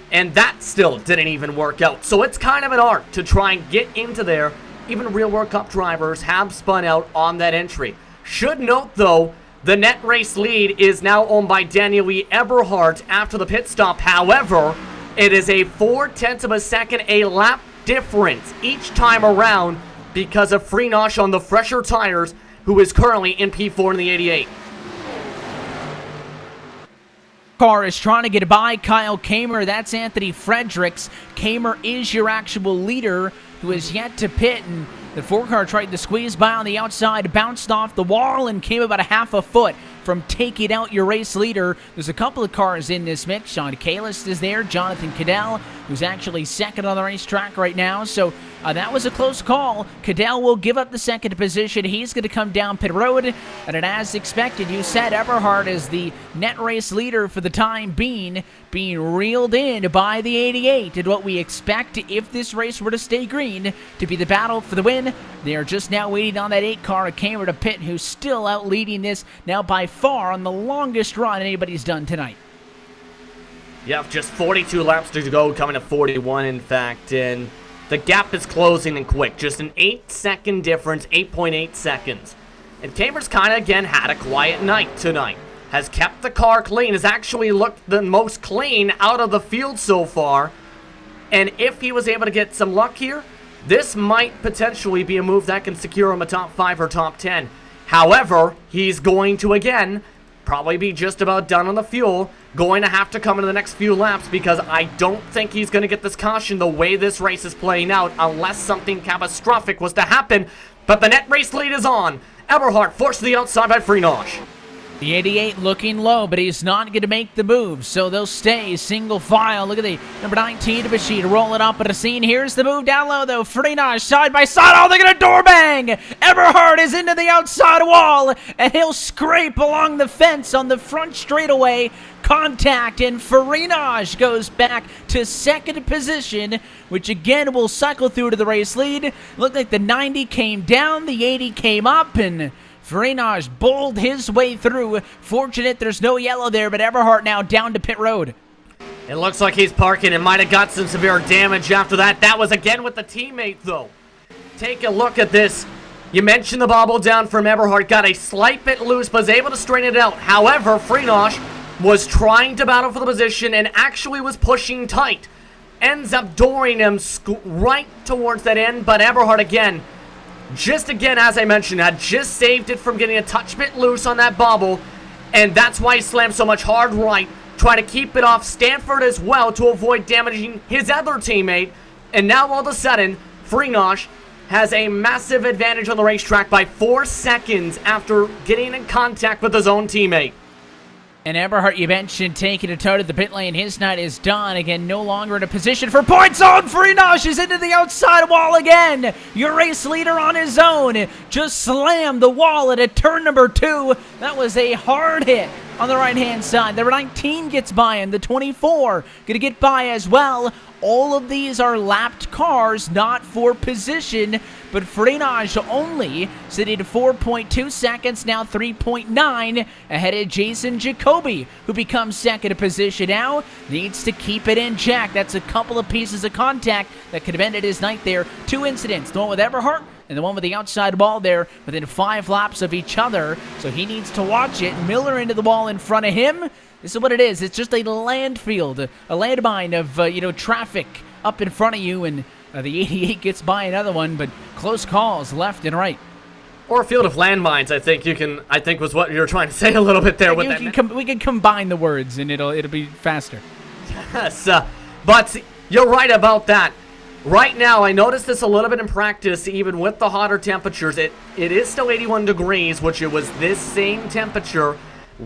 And that still didn't even work out. So it's kind of an art to try and get into there. Even real World Cup drivers have spun out on that entry. Should note, though, the net race lead is now owned by Daniel E. Eberhardt after the pit stop. However, it is a 0.4 of a second, a lap difference each time around because of Freenosh on the fresher tires, who is currently in P4 in the 88. Car is trying to get by Kyle Kamer. That's Anthony Fredericks. Kamer is your actual leader who is yet to pit, and the 4-car tried to squeeze by on the outside, bounced off the wall, and came about a half a foot from taking out your race leader. There's a couple of cars in this mix. Sean Kalis is there, Jonathan Cadell, who's actually second on the racetrack right now, so that was a close call. Cadell will give up the second position. He's going to come down pit road, and as expected, you said Eberhardt is the net race leader for the time being reeled in by the 88, and what we expect if this race were to stay green to be the battle for the win. They are just now waiting on that 8-car Kamer to pit, who's still out leading this now by far on the longest run anybody's done tonight. Yeah, just 42 laps to go, coming to 41 in fact, and the gap is closing and quick. Just an 8-second difference, 8.8 seconds. And Kamer's kind of, again, had a quiet night tonight. Has kept the car clean, has actually looked the most clean out of the field so far. And if he was able to get some luck here, this might potentially be a move that can secure him a top 5 or top 10. However, he's going to, again, probably be just about done on the fuel. Going to have to come into the next few laps because I don't think he's going to get this caution the way this race is playing out unless something catastrophic was to happen. But the net race lead is on. Eberhardt forced to the outside by Freenosh. The 88 looking low, but he's not going to make the move, so they'll stay single file. Look at the number 19 to machine, roll it up at a scene. Here's the move down low, though. Freenosh side by side. Oh, they're going to door bang. Eberhardt is into the outside wall, and he'll scrape along the fence on the front straightaway. Contact, and Freenosh goes back to second position, which again will cycle through to the race lead. Looked like the 90 came down, the 80 came up, and Freenosh bowled his way through. Fortunate there's no yellow there, but Eberhardt now down to pit road. It looks like he's parking and might have got some severe damage after that. That was again with the teammate, though. Take a look at this. You mentioned the bobble down from Eberhardt. Got a slight bit loose, but was able to straighten it out. However, Freenosh was trying to battle for the position and actually was pushing tight. Ends up dooring him right towards that end, but Eberhardt again, just again, as I mentioned, had just saved it from getting a touch bit loose on that bobble, and that's why he slammed so much hard right, trying to keep it off Stanford as well to avoid damaging his other teammate. And now all of a sudden, Freenosh has a massive advantage on the racetrack by 4 seconds after getting in contact with his own teammate. And Eberhardt, you mentioned, taking a toe to the pit lane. His night is done. Again, no longer in a position for points on. Freenosh is into the outside wall again. Your race leader on his own just slammed the wall at a turn number 2. That was a hard hit on the right-hand side. The 19 gets by him. The 24 going to get by as well. All of these are lapped cars, not for position, but Freenosh only sitting at 4.2 seconds, now 3.9 ahead of Jason Jacoby, who becomes second position now. Needs to keep it in check. That's a couple of pieces of contact that could have ended his night there. 2 incidents, the one with Eberhardt and the one with the outside wall there within 5 laps of each other, so he needs to watch it. Miller into the wall in front of him. This is what it is. It's just a landfill, a landmine of, traffic up in front of you, and the 88 gets by another one, but close calls left and right. Or a field of landmines, I think was what you were trying to say a little bit there with that. We can combine the words, and it'll be faster. Yes, but you're right about that. Right now, I noticed this a little bit in practice, even with the hotter temperatures. It is still 81 degrees, which it was this same temperature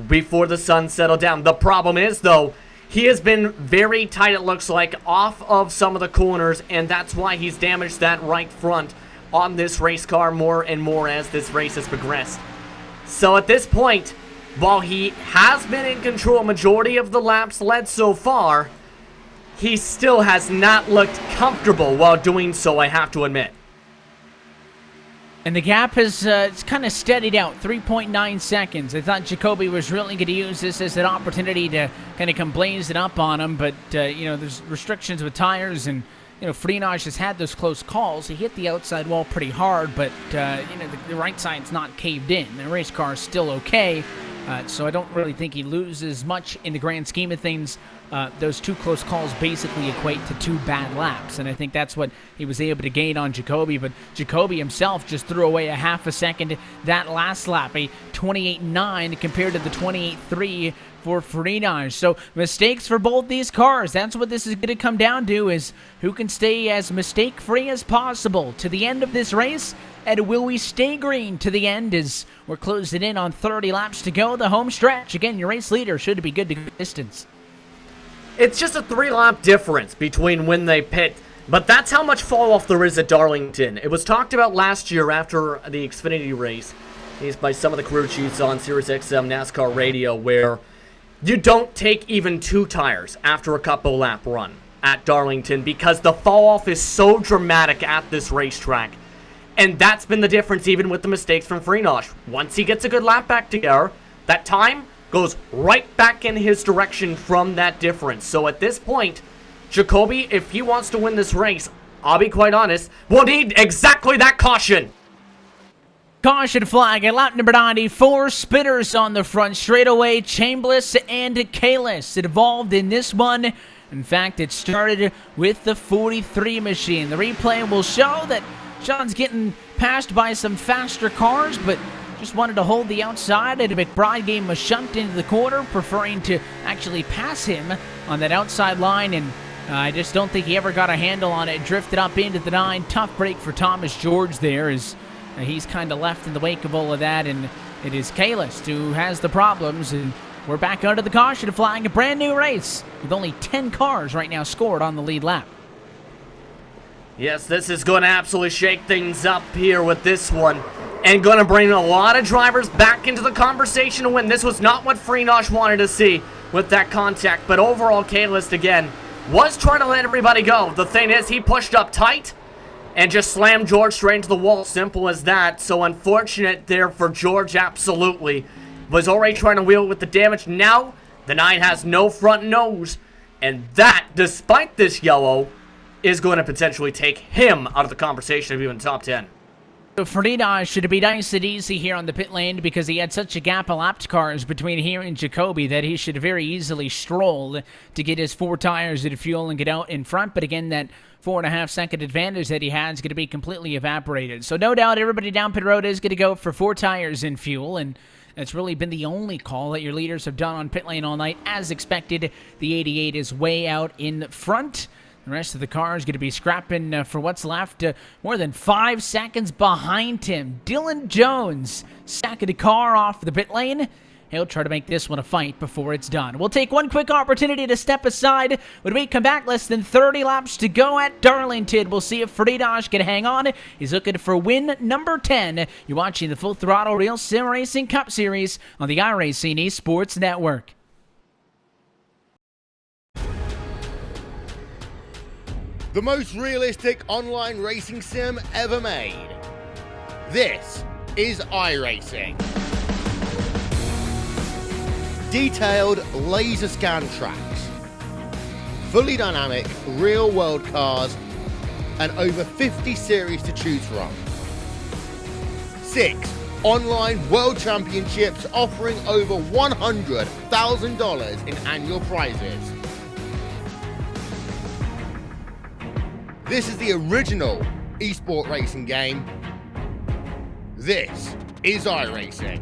before the sun settled down. The problem is, though, he has been very tight, it looks like, off of some of the corners, and that's why he's damaged that right front on this race car more and more as this race has progressed. So at this point, while he has been in control majority of the laps led so far, he still has not looked comfortable while doing so, I have to admit. And the gap has it's kind of steadied out, 3.9 seconds. I thought Jacoby was really going to use this as an opportunity to kind of come blaze it up on him, but, there's restrictions with tires, and Freenage has had those close calls. He hit the outside wall pretty hard, but, the right side's not caved in. The race car is still okay, so I don't really think he loses much in the grand scheme of things. Those 2 close calls basically equate to 2 bad laps, and I think that's what he was able to gain on Jacoby, but Jacoby himself just threw away a half a second that last lap, a 28.9 compared to the 28.3 for Freenage. So mistakes for both these cars. That's what this is going to come down to, is who can stay as mistake-free as possible to the end of this race, and will we stay green to the end as we're closing in on 30 laps to go, the home stretch. Again, your race leader should be good to go distance. It's just a 3-lap difference between when they pit, but that's how much fall-off there is at Darlington. It was talked about last year after the Xfinity race, by some of the crew chiefs on SiriusXM NASCAR radio, where you don't take even 2 tires after a couple lap run at Darlington because the fall-off is so dramatic at this racetrack. And that's been the difference even with the mistakes from Freenage. Once he gets a good lap back together, that time goes right back in his direction from that difference. So at this point, Jacoby, if he wants to win this race, I'll be quite honest, will need exactly that caution. Caution flag at lap number 94. Spinners on the front straightaway. Chambliss and Kalis involved in this one. In fact, it started with the 43 machine. The replay will show that Sean's getting passed by some faster cars, but just wanted to hold the outside, and McBride gave him a shunt into the corner, preferring to actually pass him on that outside line, and I just don't think he ever got a handle on it. Drifted up into the 9. Tough break for Thomas George there, as he's kind of left in the wake of all of that, and it is Kalis who has the problems, and we're back under the caution flag. A brand new race with only 10 cars right now scored on the lead lap. Yes, this is going to absolutely shake things up here with this one, and going to bring a lot of drivers back into the conversation to win. This was not what Freenage wanted to see with that contact, but overall, Kalis, again, was trying to let everybody go. The thing is, he pushed up tight and just slammed George straight into the wall. Simple as that. So unfortunate there for George, absolutely. Was already trying to wheel with the damage. Now, the 9 has no front nose, and that, despite this yellow, is going to potentially take him out of the conversation of even top 10. So Freenage should be nice and easy here on the pit lane because he had such a gap of lapped cars between here and Jacoby that he should very easily stroll to get his 4 tires of fuel and get out in front. But again, that 4.5 second advantage that he had is going to be completely evaporated. So no doubt everybody down pit road is going to go for 4 tires in fuel, and that's really been the only call that your leaders have done on pit lane all night. As expected, the 88 is way out in front. The rest of the car is going to be scrapping for what's left. More than 5 seconds behind him. Dylan Jones sacking the car off the pit lane. He'll try to make this one a fight before it's done. We'll take one quick opportunity to step aside. When we come back, less than 30 laps to go at Darlington. We'll see if Freenage can hang on. He's looking for win number 10. You're watching the Full Throttle Real Sim Racing Cup Series on the iRacing Esports Network. The most realistic online racing sim ever made. This is iRacing. Detailed laser scan tracks, fully dynamic real world cars, and over 50 series to choose from. 6 online world championships offering over $100,000 in annual prizes. This is the original esport racing game. This is iRacing.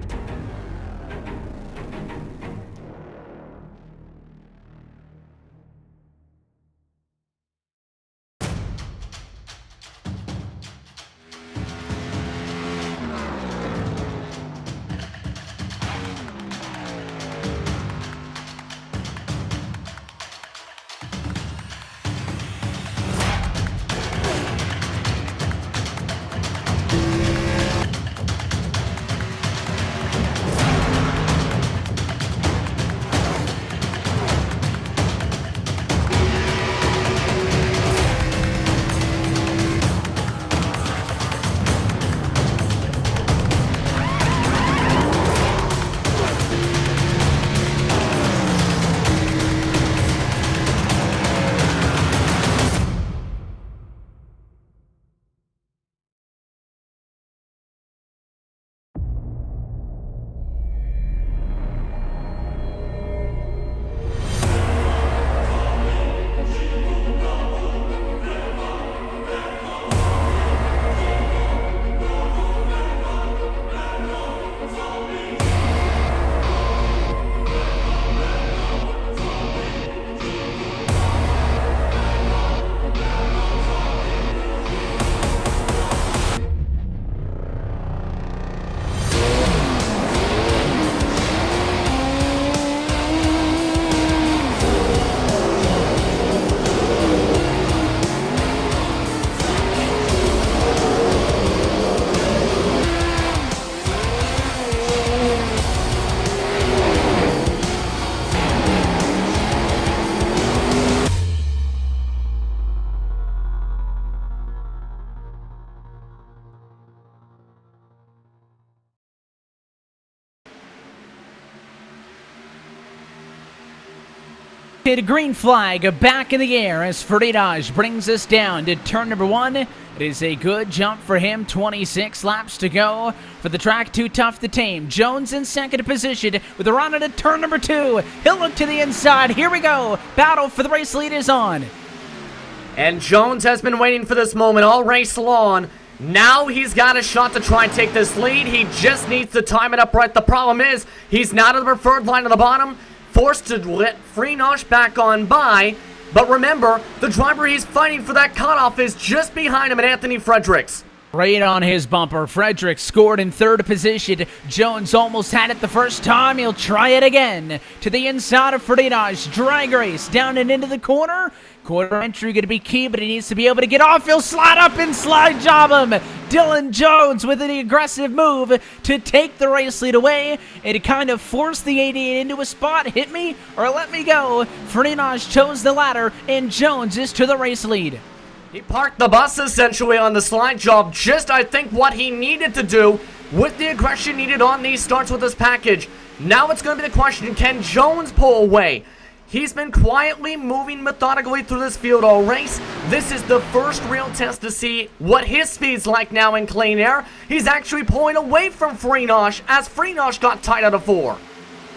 spotted. Green flag back in the air as Freitas brings us down to turn number 1. It is a good jump for him. 26 laps to go for the track. Too tough to tame. Jones in second position with a run into turn number 2. He'll look to the inside. Here we go. Battle for the race lead is on. And Jones has been waiting for this moment all race long. Now he's got a shot to try and take this lead. He just needs to time it up right. The problem is he's not on the preferred line at the bottom, forced to let Freenosh back on by. But remember, the driver he's fighting for that cutoff is just behind him at Anthony Fredericks. Right on his bumper. Fredericks scored in third position. Jones almost had it the first time. He'll try it again. To the inside of Freitas. Drag race down and into the corner. Quarter entry going to be key, but he needs to be able to get off. He'll slide up and slide job him. Dylan Jones with an aggressive move to take the race lead away and to kind of force the 88 into a spot. Hit me or let me go. Freitas chose the latter, and Jones is to the race lead. He parked the bus essentially on the slide job, just I think what he needed to do with the aggression needed on these starts with this package. Now it's going to be the question, can Jones pull away? He's been quietly moving methodically through this field all race. This is the first real test to see what his speed's like now in clean air. He's actually pulling away from Freenosh as Freenosh got tied out of 4.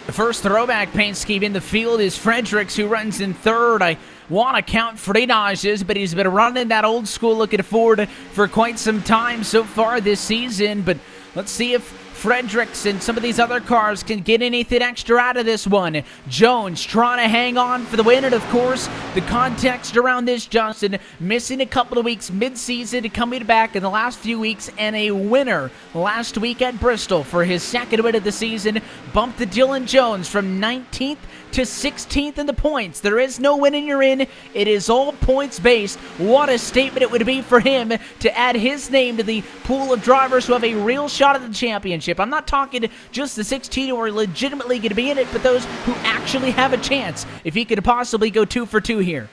The first throwback paint scheme in the field is Fredericks, who runs in third. I want to count Freitas's, but he's been running that old school looking Ford for quite some time so far this season. But let's see if Fredericks and some of these other cars can get anything extra out of this one. Jones trying to hang on for the win, and of course, the context around this, Justin, missing a couple of weeks mid-season, coming back in the last few weeks, and a winner last week at Bristol for his second win of the season, bumped the Dylan Jones from 19th to 16th in the points. There is no winning you're in. It is all points based. What a statement it would be for him to add his name to the pool of drivers who have a real shot at the championship. I'm not talking just the 16 who are legitimately going to be in it, but those who actually have a chance if he could possibly go 2 for 2 here.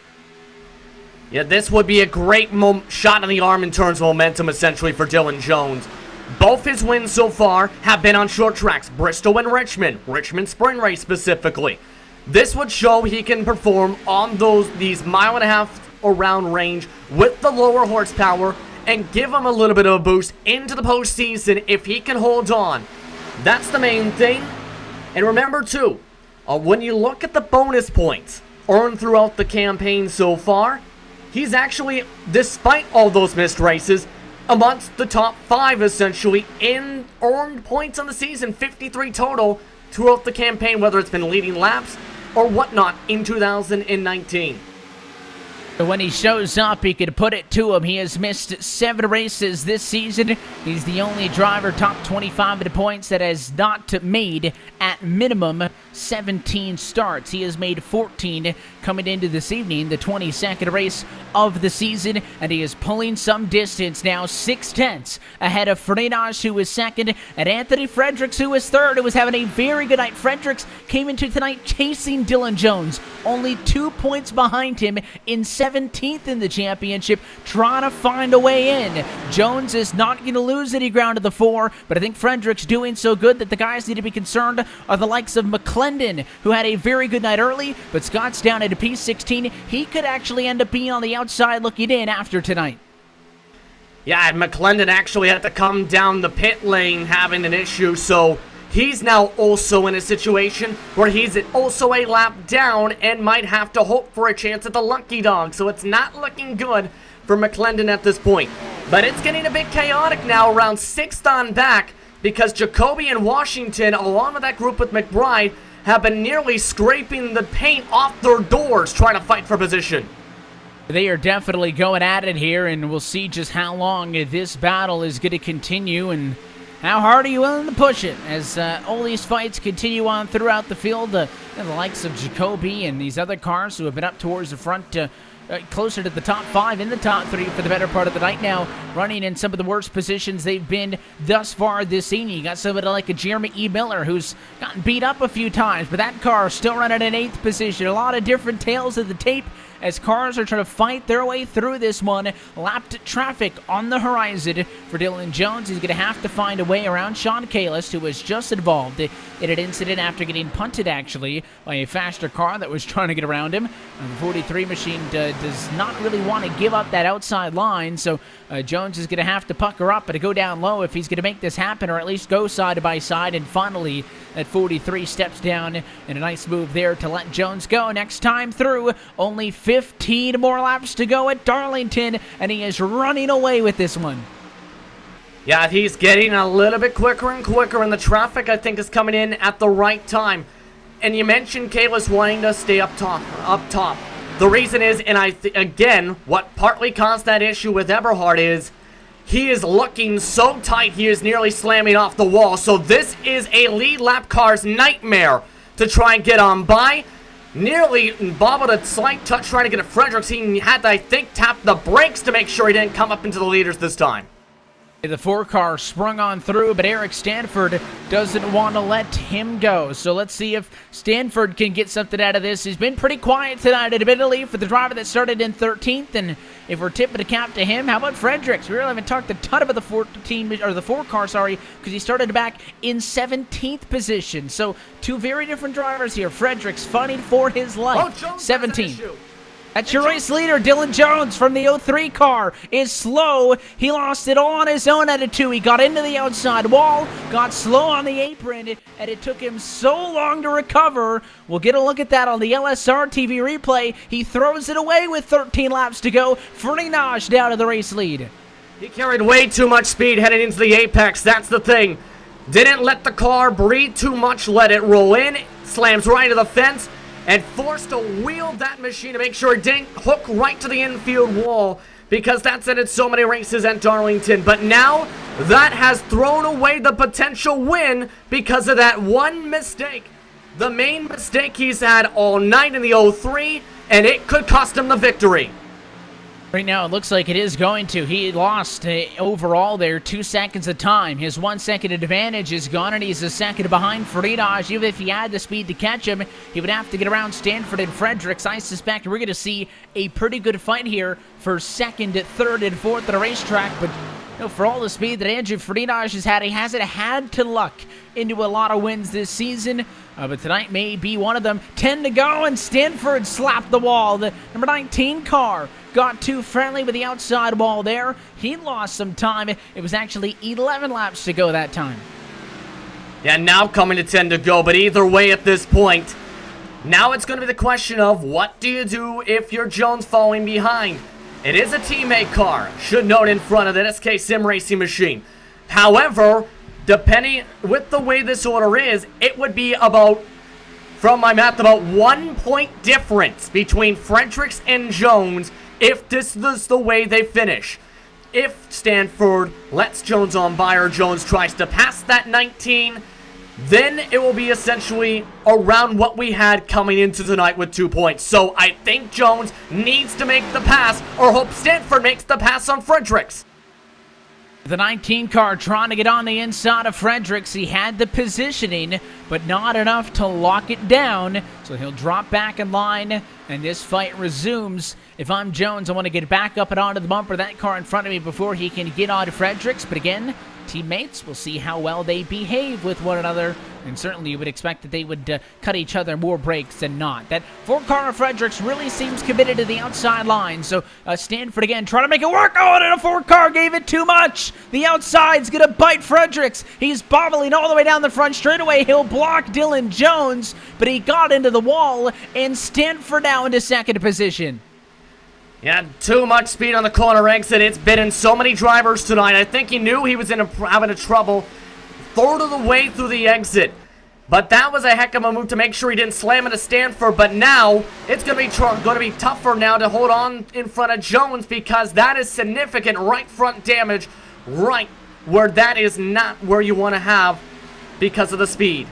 Yeah, this would be a great shot in the arm in terms of momentum essentially for Dylan Jones. Both his wins so far have been on short tracks, Bristol and Richmond Spring Race specifically. This would show he can perform on these mile-and-a-half around range with the lower horsepower and give him a little bit of a boost into the postseason if he can hold on. That's the main thing. And remember too, when you look at the bonus points earned throughout the campaign so far, he's actually, despite all those missed races, amongst the top 5 essentially in earned points on the season, 53 total throughout the campaign, whether it's been leading laps or whatnot in 2019. When he shows up, he could put it to him. He has missed 7 races this season. He's the only driver top 25 in the points that has not made at minimum 17 starts. He has made 14 coming into this evening, the 22nd race of the season, and he is pulling some distance now, 6/10 ahead of Freitas, who is second, and Anthony Fredericks, who is third, who was having a very good night. Fredericks came into tonight chasing Dylan Jones, only 2 points behind him in 17th in the championship, trying to find a way in. Jones is not going to lose any ground to the 4, but I think Fredericks doing so good that the guys need to be concerned are the likes of McClendon, who had a very good night early, but Scott's down at a P16. He could actually end up being on the outside looking in after tonight. Yeah, and McClendon actually had to come down the pit lane having an issue, so he's now also in a situation where he's also a lap down and might have to hope for a chance at the lucky dog. So it's not looking good for McClendon at this point. But it's getting a bit chaotic now around 6th on back because Jacoby and Washington, along with that group with McBride, have been nearly scraping the paint off their doors trying to fight for position. They are definitely going at it here, and we'll see just how long this battle is going to continue and how hard are you willing to push it as all these fights continue on throughout the field. The likes of Jacoby and these other cars who have been up towards the front closer to the top 5 in the top 3 for the better part of the night now, running in some of the worst positions they've been thus far this season. You got somebody like a Jeremy E. Miller who's gotten beat up a few times, but that car still running in 8th position. A lot of different tales of the tape as cars are trying to fight their way through this one. Lapped traffic on the horizon for Dylan Jones. He's going to have to find a way around Sean Kalis, who was just involved in an incident after getting punted, actually, by a faster car that was trying to get around him. And the 43 machine does not really want to give up that outside line, so Jones is going to have to pucker up and go down low if he's going to make this happen, or at least go side by side. And finally, that 43 steps down, and a nice move there to let Jones go. Next time through, only 15 more laps to go at Darlington, and he is running away with this one. Yeah, he's getting a little bit quicker and quicker, and the traffic, I think, is coming in at the right time. And you mentioned Kalis wanting to stay up top. The reason is, and again, what partly caused that issue with Eberhard is he is looking so tight he is nearly slamming off the wall. So this is a lead lap car's nightmare to try and get on by. Nearly bobbled a slight touch trying to get at Fredericks. He had to, I think, tap the brakes to make sure he didn't come up into the leaders this time. The 4-car sprung on through, but Eric Stanford doesn't want to let him go. So let's see if Stanford can get something out of this. He's been pretty quiet tonight, admittedly, for the driver that started in 13th. And if we're tipping a cap to him, how about Fredericks? We really haven't talked a ton about the 4-car, because he started back in 17th position. So two very different drivers here. Fredericks fighting for his life. 17th. That's your race leader, Dylan Jones from the 03 car, is slow. He lost it all on his own out of 2. He got into the outside wall, got slow on the apron, and it took him so long to recover. We'll get a look at that on the LSR TV replay. He throws it away with 13 laps to go. Frenage down to the race lead. He carried way too much speed heading into the apex. That's the thing. Didn't let the car breathe too much, let it roll in, slams right into the fence, and forced to wheel that machine to make sure it didn't hook right to the infield wall, because that's ended so many races at Darlington. But now that has thrown away the potential win because of that one mistake. The main mistake he's had all night in the 03, and it could cost him the victory. Right now, it looks like it is going to. He lost overall there 2 seconds of time. His 1 second advantage is gone, and he's a second behind Frenage. Even if he had the speed to catch him, he would have to get around Stanford and Fredericks. I suspect we're going to see a pretty good fight here for second, third, and fourth at a racetrack. But for all the speed that Andrew Frenage has had, he hasn't had to luck into a lot of wins this season. But tonight may be one of them. 10 to go, and Stanford slapped the wall. The number 19 car got too friendly with the outside wall there. He lost some time. It was actually 11 laps to go that time. Yeah, now coming to 10 to go, but either way at this point, now it's going to be the question of what do you do if you're Jones falling behind? It is a teammate car, should note, in front of the RealSimRacing machine. However, depending with the way this order is, it would be about, from my math, about 1 point difference between Fredericks and Jones if this is the way they finish. If Stanford lets Jones on by, or Jones tries to pass that 19, then it will be essentially around what we had coming into tonight with 2 points. So I think Jones needs to make the pass, or hope Stanford makes the pass on Fredericks. The 19 car trying to get on the inside of Fredericks. He had the positioning, but not enough to lock it down. So he'll drop back in line, and this fight resumes. If I'm Jones, I want to get back up and onto the bumper of that car in front of me before he can get on to Fredericks. But again, teammates, we'll see how well they behave with one another. And certainly you would expect that they would cut each other more breaks than not. That 4-car of Fredericks really seems committed to the outside line. So Stanford again trying to make it work. Oh, and a 4-car gave it too much. The outside's going to bite Fredericks. He's bobbling all the way down the front straightaway. He'll block Dylan Jones, but he got into the wall, and Stanford now into second position. Yeah, too much speed on the corner exit. It's been in so many drivers tonight. I think he knew he was having a trouble third of the way through the exit. But that was a heck of a move to make sure he didn't slam into Stanford. But now it's going to be tougher now to hold on in front of Jones, because that is significant right front damage, right where that is not where you want to have because of the speed.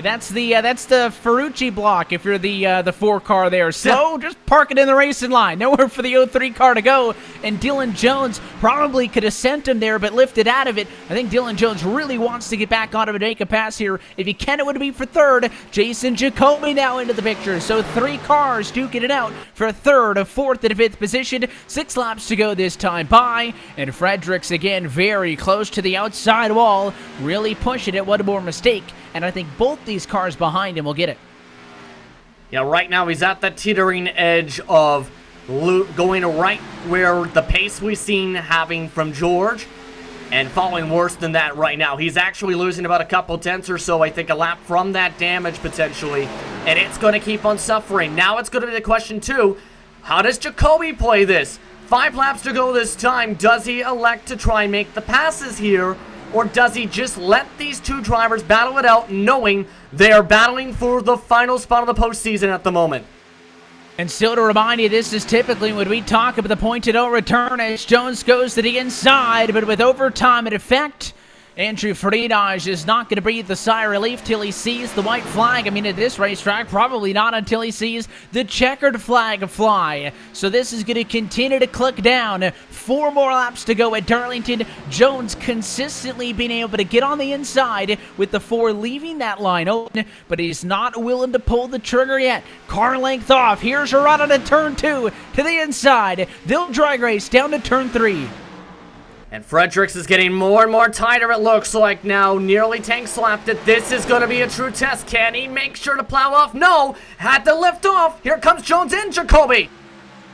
That's the Ferrucci block if you're the 4 car there. So just park it in the racing line. Nowhere for the 03 car to go. And Dylan Jones probably could have sent him there, but lifted out of it. I think Dylan Jones really wants to get back on him and make a pass here. If he can, it would be for third. Jason Jacoby now into the picture. So 3 cars duking it out for third, fourth, and fifth position. 6 laps to go this time by. And Fredericks again very close to the outside wall. Really pushing it. One more mistake. And I think both these cars behind him will get it. Yeah, right now he's at the teetering edge of going right where the pace we've seen having from George and falling worse than that right now. He's actually losing about a couple tenths or so, I think, a lap from that damage potentially, and it's going to keep on suffering. Now it's going to be the question, too, how does Jacoby play this? 5 laps to go this time. Does he elect to try and make the passes here? Or does he just let these 2 drivers battle it out, knowing they are battling for the final spot of the postseason at the moment? And still to remind you, this is typically when we talk about the point to no return as Jones goes to the inside, but with overtime in effect, Andrew Friedage is not going to breathe the sigh of relief till he sees the white flag. I mean, at this racetrack, probably not until he sees the checkered flag fly. So this is going to continue to click down. 4 more laps to go at Darlington. Jones consistently being able to get on the inside with the 4 leaving that line open, but he's not willing to pull the trigger yet. Car length off. Here's a run on a turn 2 to the inside. They'll drag race down to turn 3. And Fredericks is getting more and more tighter, it looks like now. Nearly tank slapped it. This is going to be a true test. Can he make sure to plow off? No! Had to lift off. Here comes Jones and Jacoby.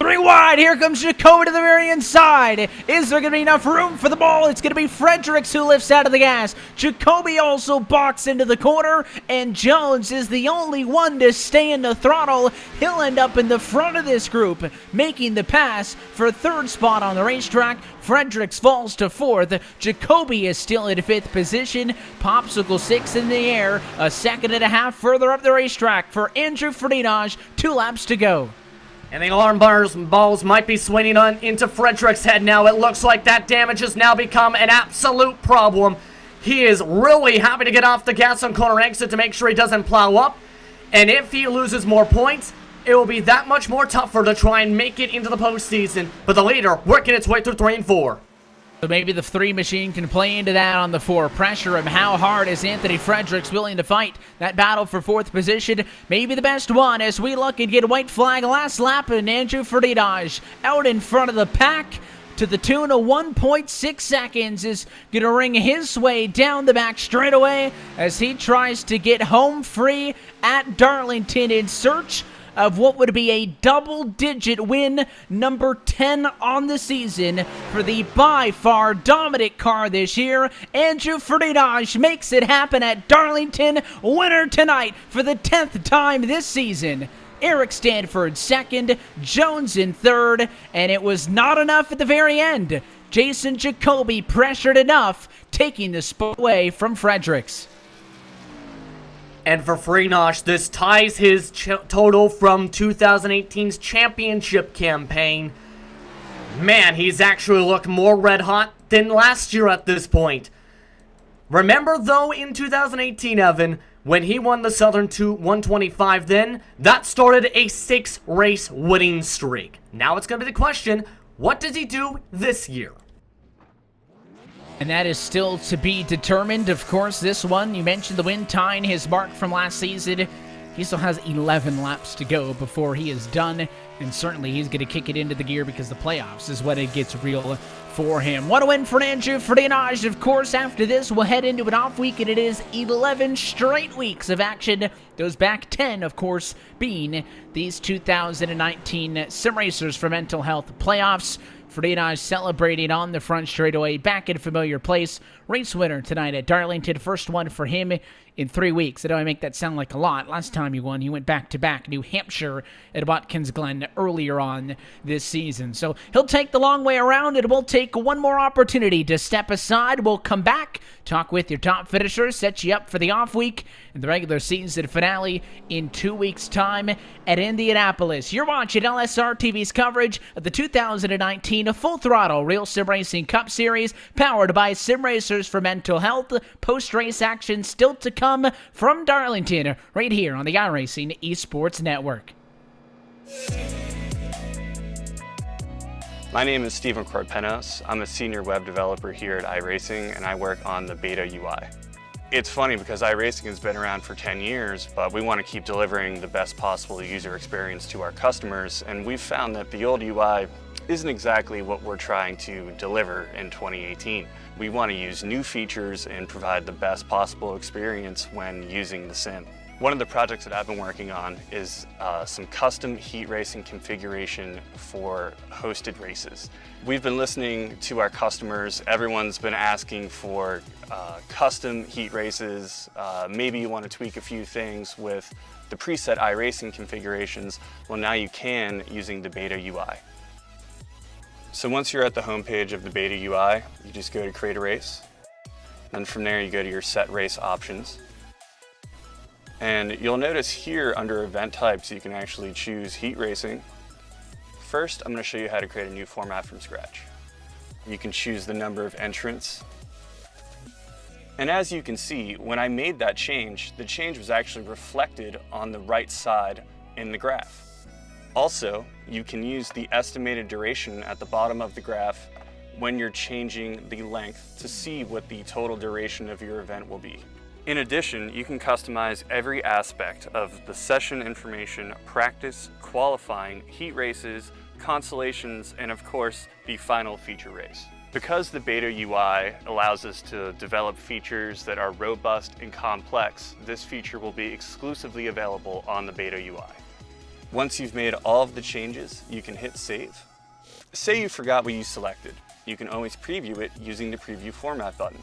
3 wide. Here comes Jacoby to the very inside. Is there going to be enough room for the ball? It's going to be Fredericks who lifts out of the gas. Jacoby also boxed into the corner, and Jones is the only one to stay in the throttle. He'll end up in the front of this group, making the pass for 3rd spot on the racetrack. Fredericks falls to 4th. Jacoby is still in 5th position. Popsicle 6 in the air. A second and a half further up the racetrack for Andrew Friedage. 2 laps to go. And the alarm balls might be swinging on into Fredericks' head now. It looks like that damage has now become an absolute problem. He is really happy to get off the gas on corner exit to make sure he doesn't plow up. And if he loses more points, it will be that much more tougher to try and make it into the postseason. But the leader working its way through 3 and 4. So maybe the 3 machine can play into that on the 4. Pressure him. How hard is Anthony Fredericks willing to fight? That battle for 4th position, maybe the best one as we look and get a white flag last lap, and Andrew Friedage out in front of the pack to the tune of 1.6 seconds is going to ring his way down the back straightaway as he tries to get home free at Darlington in search of what would be a double-digit win, number 10 on the season for the by far dominant car this year. Andrew Friedage makes it happen at Darlington, winner tonight for the 10th time this season. Eric Stanford 2nd, Jones in 3rd, and it was not enough at the very end. Jason Jacoby pressured enough, taking the spot away from Fredericks. And for Friedage, this ties his total from 2018's championship campaign. Man, he's actually looked more red hot than last year at this point. Remember, though, in 2018, Evan, when he won the Southern 125 then, that started a 6-race winning streak. Now it's going to be the question, what does he do this year? And that is still to be determined. Of course, this one, you mentioned the win tying his mark from last season. He still has 11 laps to go before he is done. And certainly he's going to kick it into the gear because the playoffs is when it gets real for him. What a win for Andrew Friedage. Of course, after this, we'll head into an off week, and it is 11 straight weeks of action. Those back 10, of course, being these 2019 Sim Racers for Mental Health playoffs. Friedage celebrating on the front straightaway, back in a familiar place. Race winner tonight at Darlington. First one for him in 3 weeks. I know I make that sound like a lot. Last time he won, he went back-to-back New Hampshire at Watkins Glen earlier on this season. So he'll take the long way around, and we'll take one more opportunity to step aside. We'll come back, talk with your top finishers, set you up for the off week and the regular season finale. finale in 2 weeks' time at Indianapolis. You're watching LSR TV's coverage of the 2019 Full Throttle Real Sim Racing Cup Series, powered by Sim Racers for Mental Health. Post-race action still to come from Darlington, right here on the iRacing Esports Network. My name is Steven Corpenos. I'm a senior web developer here at iRacing, and I work on the beta UI. It's funny because iRacing has been around for 10 years, but we want to keep delivering the best possible user experience to our customers, and we've found that the old UI isn't exactly what we're trying to deliver in 2018. We want to use new features and provide the best possible experience when using the sim. One of the projects that I've been working on is some custom heat racing configuration for hosted races. We've been listening to our customers. Everyone's been asking for custom heat races. Maybe you want to tweak a few things with the preset iRacing configurations. Well, now you can using the beta UI. So once you're at the home page of the beta UI, you just go to create a race. Then from there you go to your set race options. And you'll notice here under event types, you can actually choose heat racing. First, I'm going to show you how to create a new format from scratch. You can choose the number of entrants. And as you can see, when I made that change, the change was actually reflected on the right side in the graph. Also, you can use the estimated duration at the bottom of the graph when you're changing the length to see what the total duration of your event will be. In addition, you can customize every aspect of the session information, practice, qualifying, heat races, consolations, and of course, the final feature race. Because the beta UI allows us to develop features that are robust and complex, this feature will be exclusively available on the beta UI. Once you've made all of the changes, you can hit save. Say you forgot what you selected. You can always preview it using the preview format button.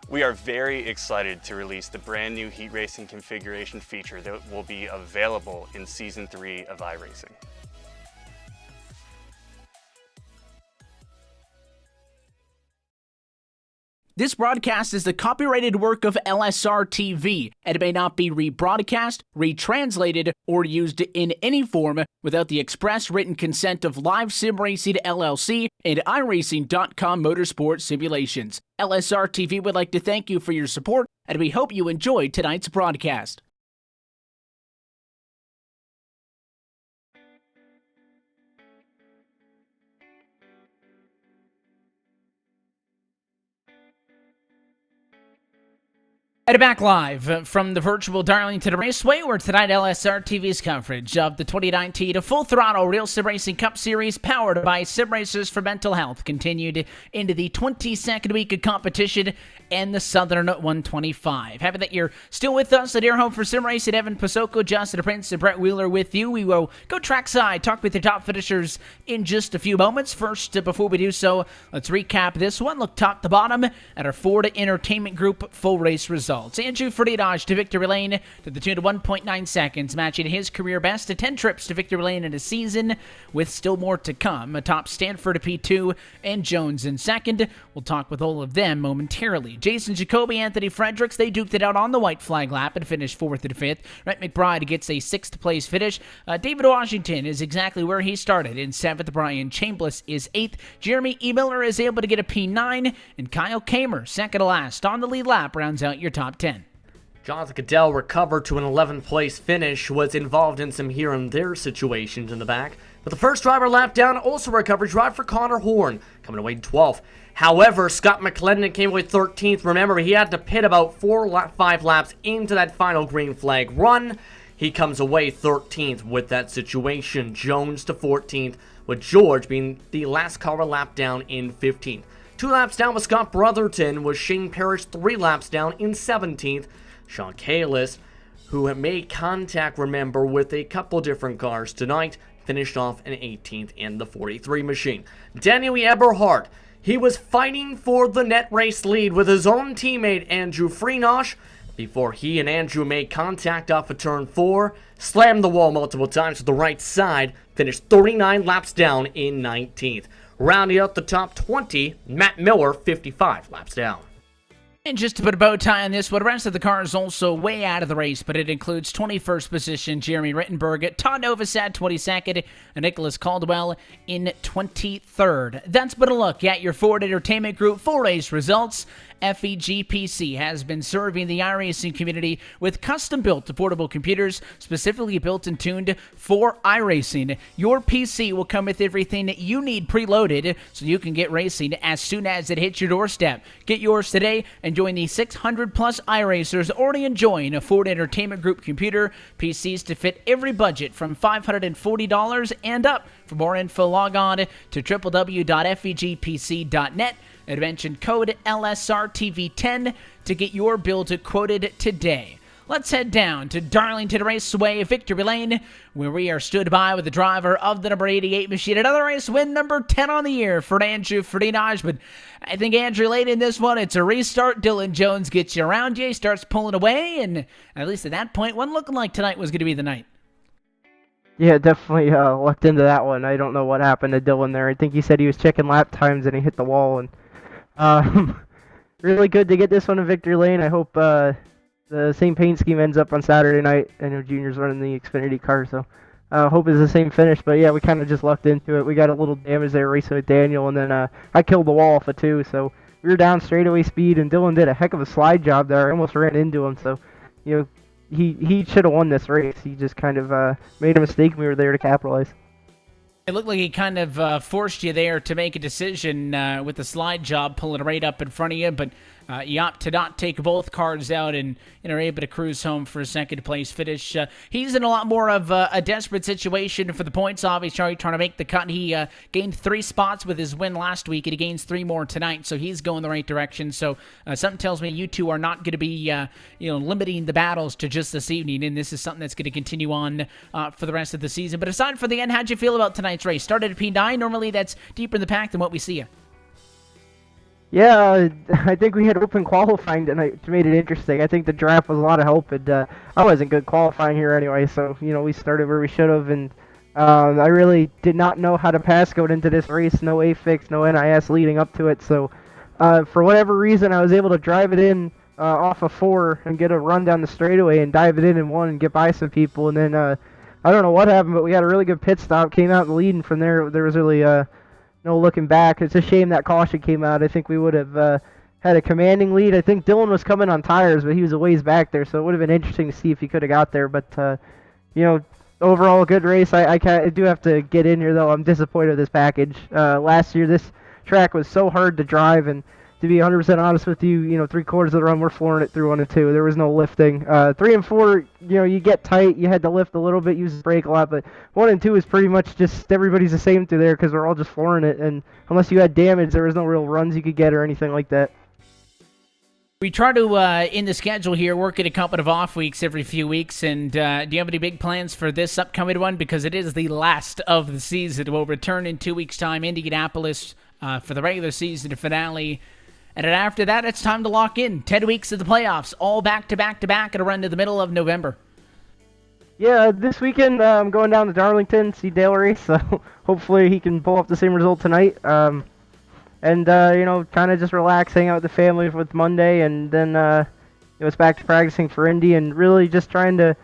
We are very excited to release the brand new heat racing configuration feature that will be available in Season 3 of iRacing. This broadcast is the copyrighted work of LSR TV, and it may not be rebroadcast, retranslated, or used in any form without the express written consent of Live Sim Racing LLC and iRacing.com Motorsport Simulations. LSR TV would like to thank you for your support, and we hope you enjoyed tonight's broadcast. And back live from the virtual Darlington Raceway, where tonight LSR TV's coverage of the 2019 Full Throttle Real Sim Racing Cup Series, powered by Sim Racers for Mental Health, continued into the 22nd week of competition and the Southern 125. Happy that you're still with us at Air Home for Sim Racing. Evan Pasoko, Justin Prince, and Brett Wheeler with you. We will go trackside, talk with the top finishers in just a few moments. First, before we do so, let's recap this one. Look top to bottom at our Ford Entertainment Group full race results. Andrew Friedage to victory lane to the tune of 1.9 seconds, matching his career best to 10 trips to victory lane in a season, with still more to come. Atop Stanford P2 and Jones in second. We'll talk with all of them momentarily. Jason Jacoby, Anthony Fredericks, they duked it out on the white flag lap and finished 4th and 5th. Wright McBride gets a 6th place finish. David Washington is exactly where he started in 7th. Brian Chambliss is 8th. Jeremy E. Miller is able to get a P9, and Kyle Kamer, second to last on the lead lap, rounds out your top 10. Jonathan Caddell recovered to an 11th place finish, was involved in some here and there situations in the back. But the first driver lap down also recovered, drive for Connor Horn, coming away 12th. However, Scott McClendon came away 13th. Remember, he had to pit about 5 laps into that final green flag run. He comes away 13th with that situation. Jones to 14th, with George being the last car lap down in 15th. 2 laps down with Scott Brotherton, was Shane Parrish 3 laps down in 17th. Sean Kalis, who had made contact, remember, with a couple different cars tonight, finished off in 18th in the 43 machine. Daniel Eberhardt, he was fighting for the net race lead with his own teammate Andrew Freenosh before he and Andrew made contact off of turn 4, slammed the wall multiple times to the right side, finished 39 laps down in 19th. Rounding out the top 20, Matt Miller, 55 laps down. And just to put a bow tie on this one, the rest of the car is also way out of the race, but it includes 21st position Jeremy Rittenberg, Todd Novosad 22nd, and Nicholas Caldwell in 23rd. That's been a look at your Ford Entertainment Group full race results. FEGPC has been serving the iRacing community with custom-built affordable computers specifically built and tuned for iRacing. Your PC will come with everything you need preloaded so you can get racing as soon as it hits your doorstep. Get yours today and join the 600-plus iRacers already enjoying a Ford Entertainment Group computer. PCs to fit every budget from $540 and up. For more info, log on to www.fegpc.net and mention code LSRTV10 to get your build quoted today. Let's head down to Darlington Raceway, Victory Lane, where we are stood by with the driver of the number 88 machine. Another race win, number 10 on the year for Andrew Ferdinand. But I think Andrew late in this one, it's a restart. Dylan Jones gets you around you, starts pulling away, and at least at that point, wasn't looking like tonight was going to be the night. Yeah, definitely lucked into that one. I don't know what happened to Dylan there. I think he said he was checking lap times and he hit the wall. And really good to get this one in Victory Lane. I hope the same paint scheme ends up on Saturday night. I know Junior's running the Xfinity car, so hope it's the same finish. But yeah, we kind of just lucked into it. We got a little damage there racing with Daniel, and then I killed the wall off of two. So we were down straightaway speed, and Dylan did a heck of a slide job there. I almost ran into him. So, you know, he should have won this race. He just kind of made a mistake, and we were there to capitalize. It looked like he kind of forced you there to make a decision with the slide job, pulling right up in front of you, but you opt to not take both cars out and are able to cruise home for a second-place finish. He's in a lot more of a desperate situation for the points, obviously, trying to make the cut. He gained 3 spots with his win last week, and he gains 3 more tonight, so he's going the right direction. So something tells me you two are not going to be limiting the battles to just this evening, and this is something that's going to continue on for the rest of the season. But aside from the end, how'd you feel about tonight's race? Started at P9. Normally that's deeper in the pack than what we see. Yeah, I think we had open qualifying tonight, which made it interesting. I think the draft was a lot of help, and I wasn't good qualifying here anyway, so, we started where we should have, and I really did not know how to pass going into this race. No AFIX, no NIS leading up to it, so for whatever reason, I was able to drive it in off of 4 and get a run down the straightaway and dive it in 1 and get by some people, and then I don't know what happened, but we had a really good pit stop, came out in the lead, and from there was really no looking back. It's a shame that caution came out. I think we would have had a commanding lead. I think Dylan was coming on tires, but he was a ways back there, so it would have been interesting to see if he could have got there. But, overall, good race. I do have to get in here, though. I'm disappointed with this package. Last year, this track was so hard to drive, and to be 100% honest with you, 3/4 of the run, we're flooring it through 1 and 2. There was no lifting. 3 and 4, you get tight. You had to lift a little bit, use the brake a lot. But 1 and 2 is pretty much just everybody's the same through there because we're all just flooring it. And unless you had damage, there was no real runs you could get or anything like that. We try to, in the schedule here, work at a couple of off weeks every few weeks. And do you have any big plans for this upcoming one? Because it is the last of the season. We'll return in 2 weeks' time, Indianapolis, for the regular season finale. And then after that, it's time to lock in. 10 weeks of the playoffs, all back-to-back-to-back, and a run to the middle of November. Yeah, this weekend I'm going down to Darlington, see Dale race, so hopefully he can pull off the same result tonight. And kind of just relax, hang out with the family with Monday, and then it's back to practicing for Indy, and really just trying to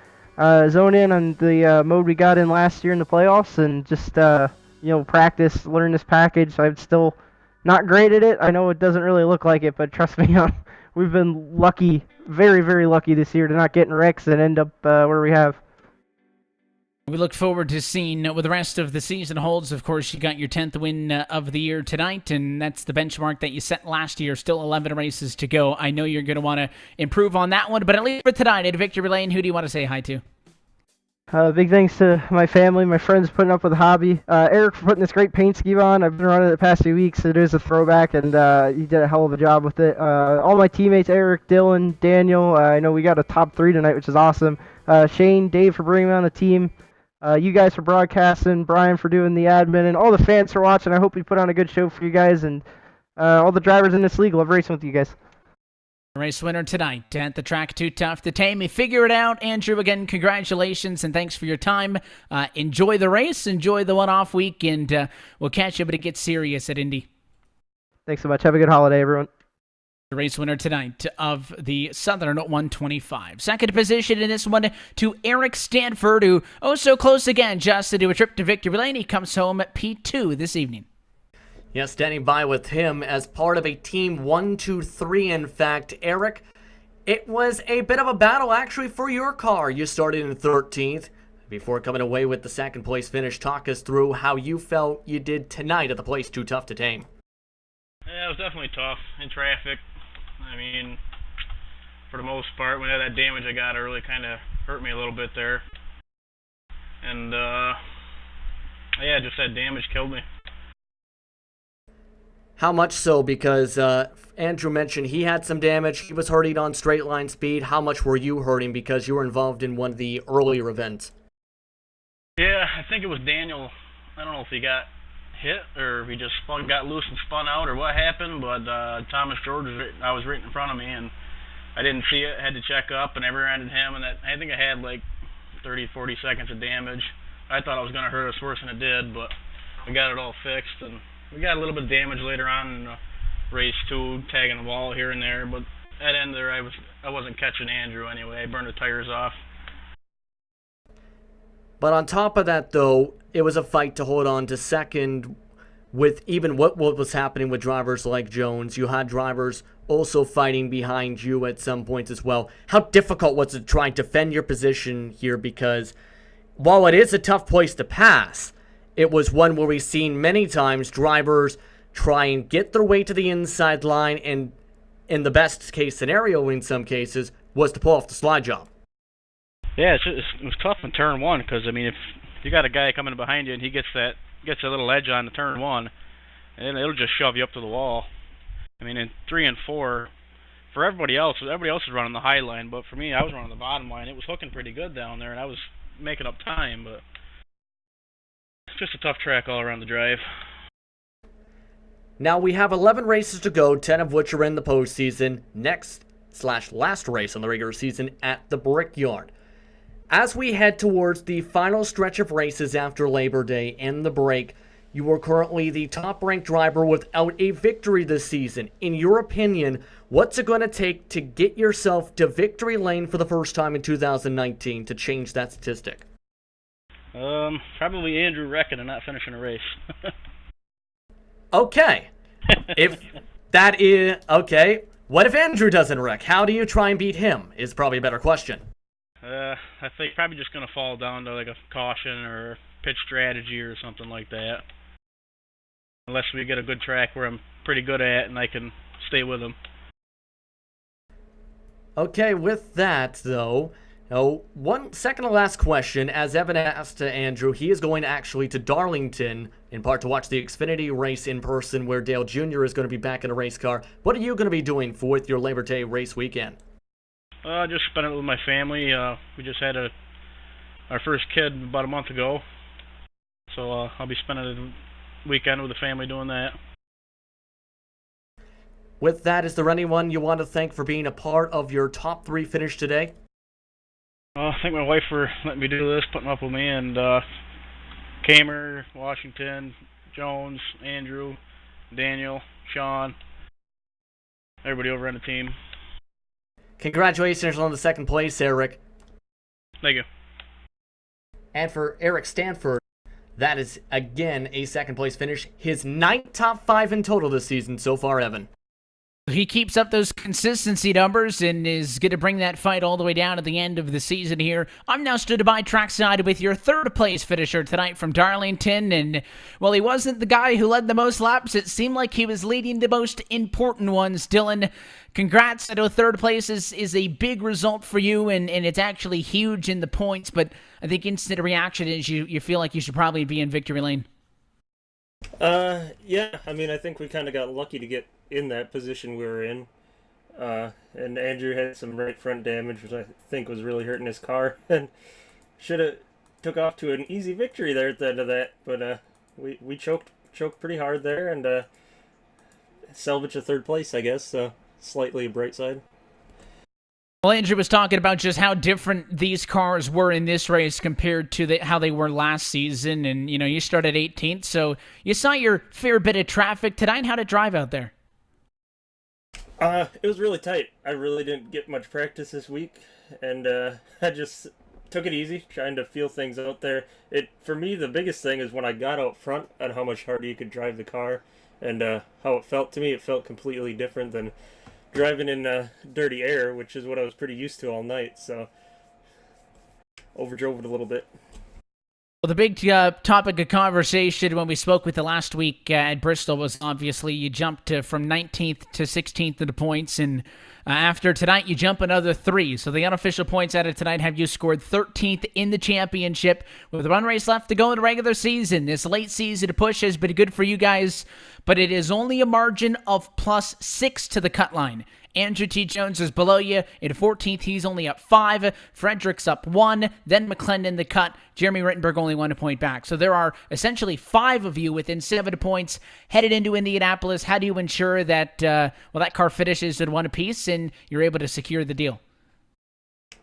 zone in on the mode we got in last year in the playoffs, and just practice, learn this package. I'm still not great at it. I know it doesn't really look like it, but trust me, we've been lucky, very, very lucky this year to not get in wrecks and end up where we have. We look forward to seeing what the rest of the season holds. Of course, you got your 10th win of the year tonight, and that's the benchmark that you set last year. Still 11 races to go. I know you're going to want to improve on that one, but at least for tonight at Victory Lane, who do you want to say hi to? Big thanks to my family, my friends putting up with the hobby. Eric for putting this great paint scheme on. I've been running it the past few weeks. It is a throwback, and he did a hell of a job with it. All my teammates, Eric, Dylan, Daniel. I know we got a top 3 tonight, which is awesome. Shane, Dave for bringing me on the team. You guys for broadcasting, Brian for doing the admin, and all the fans for watching. I hope we put on a good show for you guys, and all the drivers in this league. Love racing with you guys. Race winner tonight at the track Too Tough to Tame. You figure it out. Andrew, again, congratulations and thanks for your time. Enjoy the race. Enjoy the one-off week, and we'll catch you, but it gets serious at Indy. Thanks so much. Have a good holiday, everyone. The race winner tonight of the Southern 125. Second position in this one to Eric Stanford, who so close again just to do a trip to victory lane. He comes home at P2 this evening. Yeah, standing by with him as part of a team 1, 2, 3. In fact, Eric, it was a bit of a battle actually for your car. You started in 13th before coming away with the second place finish. Talk us through how you felt you did tonight at the place Too Tough to Tame. Yeah, it was definitely tough in traffic. I mean, for the most part, when I had that damage I got, it really kind of hurt me a little bit there. And, yeah, just that damage killed me. How much so? Because Andrew mentioned he had some damage. He was hurting on straight line speed. How much were you hurting because you were involved in one of the earlier events? Yeah, I think it was Daniel. I don't know if he got hit or if he just got loose and spun out or what happened, but Thomas George was right in front of me and I didn't see it, had to check up, and I rear-ended him, and I think I had like 30-40 seconds of damage. I thought it was going to hurt us worse than it did, but we got it all fixed, and we got a little bit of damage later on in race 2, tagging the wall here and there, but at the end there I wasn't catching Andrew anyway. I burned the tires off. But on top of that, though, it was a fight to hold on to second with even what was happening with drivers like Jones. You had drivers also fighting behind you at some points as well. How difficult was it to try and defend your position here? Because while it is a tough place to pass, it was one where we've seen many times drivers try and get their way to the inside line, and in the best case scenario in some cases was to pull off the slide job. Yeah, it was tough in turn 1 because, I mean, if you got a guy coming behind you and he gets a little edge on the turn 1, and it'll just shove you up to the wall. I mean, in 3 and 4, for everybody else is running the high line, but for me, I was running the bottom line. It was hooking pretty good down there, and I was making up time, but it's just a tough track all around the drive. Now we have 11 races to go, 10 of which are in the postseason. Next/last race on the regular season at the Brickyard. As we head towards the final stretch of races after Labor Day and the break, you are currently the top-ranked driver without a victory this season. In your opinion, what's it going to take to get yourself to victory lane for the first time in 2019 to change that statistic? Probably Andrew wrecking and not finishing a race. Okay. If that is... Okay. What if Andrew doesn't wreck? How do you try and beat him is probably a better question. I think probably just going to fall down to like a caution or pitch strategy or something like that. Unless we get a good track where I'm pretty good at and I can stay with him. Okay, with that, though, one second to last question. As Evan asked to Andrew, he is going actually to Darlington, in part to watch the Xfinity race in person, where Dale Jr. is going to be back in a race car. What are you going to be doing with your Labor Day race weekend? Just spent it with my family. We just had our first kid about a month ago. So I'll be spending the weekend with the family doing that. With that, is there anyone you want to thank for being a part of your top 3 finish today? I thank my wife for letting me do this, putting up with me, and Kamer, Washington, Jones, Andrew, Daniel, Sean, everybody over on the team. Congratulations on the second place, Eric. Thank you. And for Eric Stanford, that is, again, a second place finish. His 9th top 5 in total this season so far, Evan. He keeps up those consistency numbers and is going to bring that fight all the way down at the end of the season here. I'm now stood by trackside with your third place finisher tonight from Darlington. And while he wasn't the guy who led the most laps, it seemed like he was leading the most important ones. Dylan, congrats. I know third place is a big result for you, and it's actually huge in the points. But I think instant reaction is you feel like you should probably be in victory lane. Yeah, I mean, I think we kind of got lucky to get in that position we were in. And Andrew had some right front damage, which I think was really hurting his car, and should have took off to an easy victory there at the end of that. But we choked pretty hard there, and salvaged a third place, I guess. So slightly a bright side. Well, Andrew was talking about just how different these cars were in this race compared to how they were last season. And, you started 18th, so you saw your fair bit of traffic tonight. How'd it drive out there? It was really tight. I really didn't get much practice this week, and I just took it easy, trying to feel things out there. For me, the biggest thing is when I got out front and how much harder you could drive the car, and how it felt to me. It felt completely different than driving in dirty air, which is what I was pretty used to all night. So overdrove it a little bit. Well, the big topic of conversation when we spoke with you last week at Bristol was obviously you jumped from 19th to 16th in the points, and after tonight you jump another 3. So the unofficial points out of tonight have you scored 13th in the championship with one race left to go in the regular season. This late season push has been good for you guys, but it is only a margin of +6 to the cut line. Andrew T. Jones is below you. In 14th, he's only up 5. Frederick's up 1. Then McClendon the cut. Jeremy Rittenberg only 1 point back. So there are essentially 5 of you within 7 points headed into Indianapolis. How do you ensure that that car finishes at 1 apiece and you're able to secure the deal?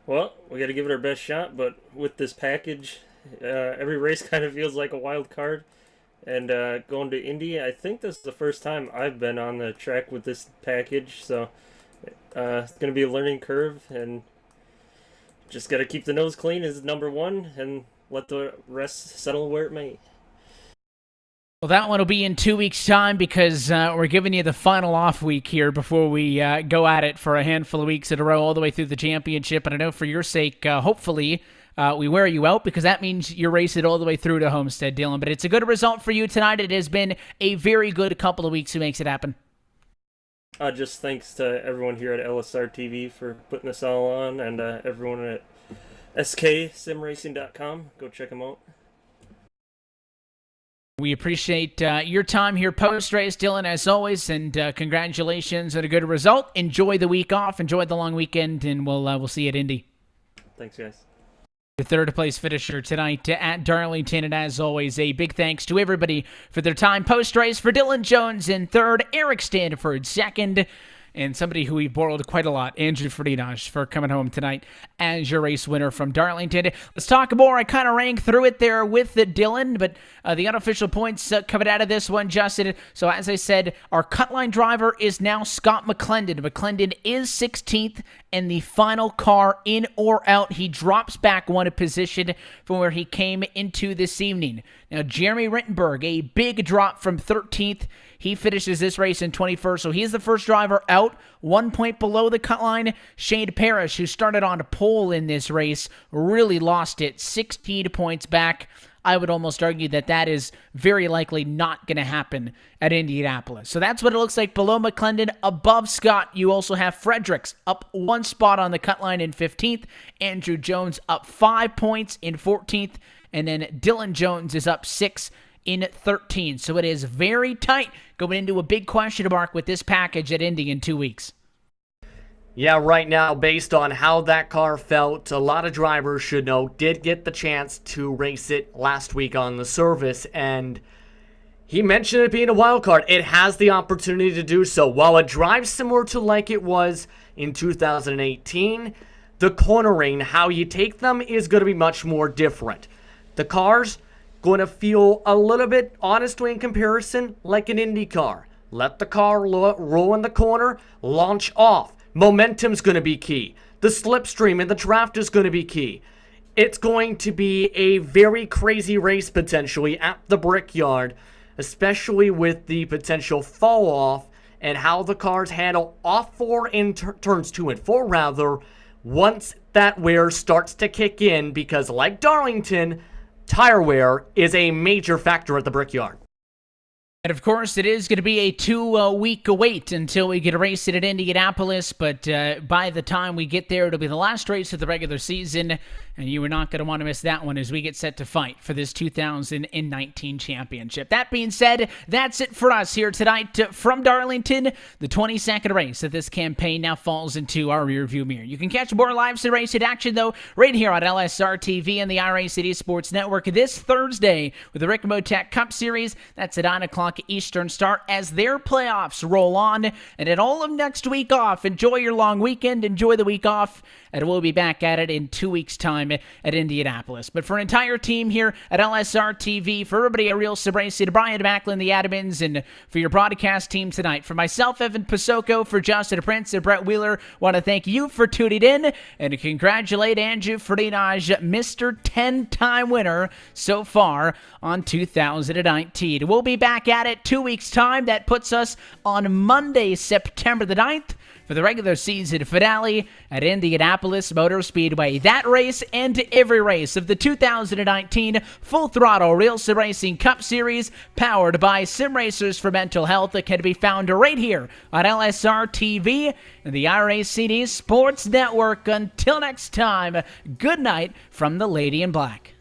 Well, we got to give it our best shot, but with this package, every race kind of feels like a wild card. And going to Indy, I think this is the first time I've been on the track with this package, so it's going to be a learning curve, and just got to keep the nose clean is number 1, and let the rest settle where it may. Well, that one will be in 2 weeks' time because we're giving you the final off week here before we go at it for a handful of weeks in a row all the way through the championship. And I know for your sake, hopefully, we wear you out because that means you're racing all the way through to Homestead, Dylan. But it's a good result for you tonight. It has been a very good couple of weeks who makes it happen. Just thanks to everyone here at LSR TV for putting this all on, and everyone at sksimracing.com. Go check them out. We appreciate your time here post-race, Dylan, as always, and congratulations on a good result. Enjoy the week off, enjoy the long weekend, and we'll see you at Indy. Thanks, guys. The third-place finisher tonight at Darlington, and as always, a big thanks to everybody for their time post-race. For Dylan Jones in third, Eric Stanford second, and somebody who we borrowed quite a lot, Andrew Friedrich, for coming home tonight as your race winner from Darlington. Let's talk more. I kind of rang through it there with Dylan, but the unofficial points coming out of this one, Justin. So as I said, our cutline driver is now Scott McClendon. McClendon is 16th, and the final car in or out, he drops back 1 position from where he came into this evening. Now, Jeremy Rittenberg, a big drop from 13th. He finishes this race in 21st, so he's the first driver out, 1 point below the cut line. Shane Parrish, who started on a pole in this race, really lost it, 16 points back. I would almost argue that that is very likely not going to happen at Indianapolis. So that's what it looks like below McClendon. Above Scott, you also have Fredericks up 1 spot on the cut line in 15th. Andrew Jones up 5 points in 14th. And then Dylan Jones is up 6 in 13. So it is very tight going into a big question mark with this package at Indy in 2 weeks. Yeah, right now, based on how that car felt, a lot of drivers should know, did get the chance to race it last week on the service, and he mentioned it being a wild card. It has the opportunity to do so. While it drives similar to like it was in 2018, the cornering, how you take them, is going to be much more different. The car's going to feel a little bit, honestly, in comparison, like an Indy car. Let the car roll in the corner, launch off. Momentum's going to be key. The slipstream in the draft is going to be key. It's going to be a very crazy race potentially at the Brickyard, especially with the potential fall off and how the cars handle off 4 in turns 2 and 4 rather, once that wear starts to kick in, because like Darlington, tire wear is a major factor at the Brickyard. And of course, it is going to be a 2-week wait until we get a race at Indianapolis, but by the time we get there, it'll be the last race of the regular season, and you are not going to want to miss that one as we get set to fight for this 2019 championship. That being said, that's it for us here tonight from Darlington. The 22nd race of this campaign now falls into our rearview mirror. You can catch more live race in action, though, right here on LSR TV and the iRacing Sports Network this Thursday with the Rick Motec Cup Series. That's at 9 o'clock o'clock Eastern start as their playoffs roll on. And at all of next week off, enjoy your long weekend, enjoy the week off, and we'll be back at it in 2 weeks' time at Indianapolis. But for an entire team here at LSR TV, for everybody at RealSimRacing, to Brian Macklin, the Adamins, and for your broadcast team tonight, for myself, Evan Pasoko, for Justin Prince and Brett Wheeler, want to thank you for tuning in and congratulate Andrew Ferdinand, Mr. 10-time winner so far on 2019. We'll be back at it 2 weeks' time. That puts us on Monday, September the 9th, for the regular season finale at Indianapolis Motor Speedway. That race and every race of the 2019 Full Throttle RealSimRacing Cup Series, powered by Sim Racers for Mental Health, that can be found right here on LSR TV and the iRacing Sports Network. Until next time, good night from the Lady in Black.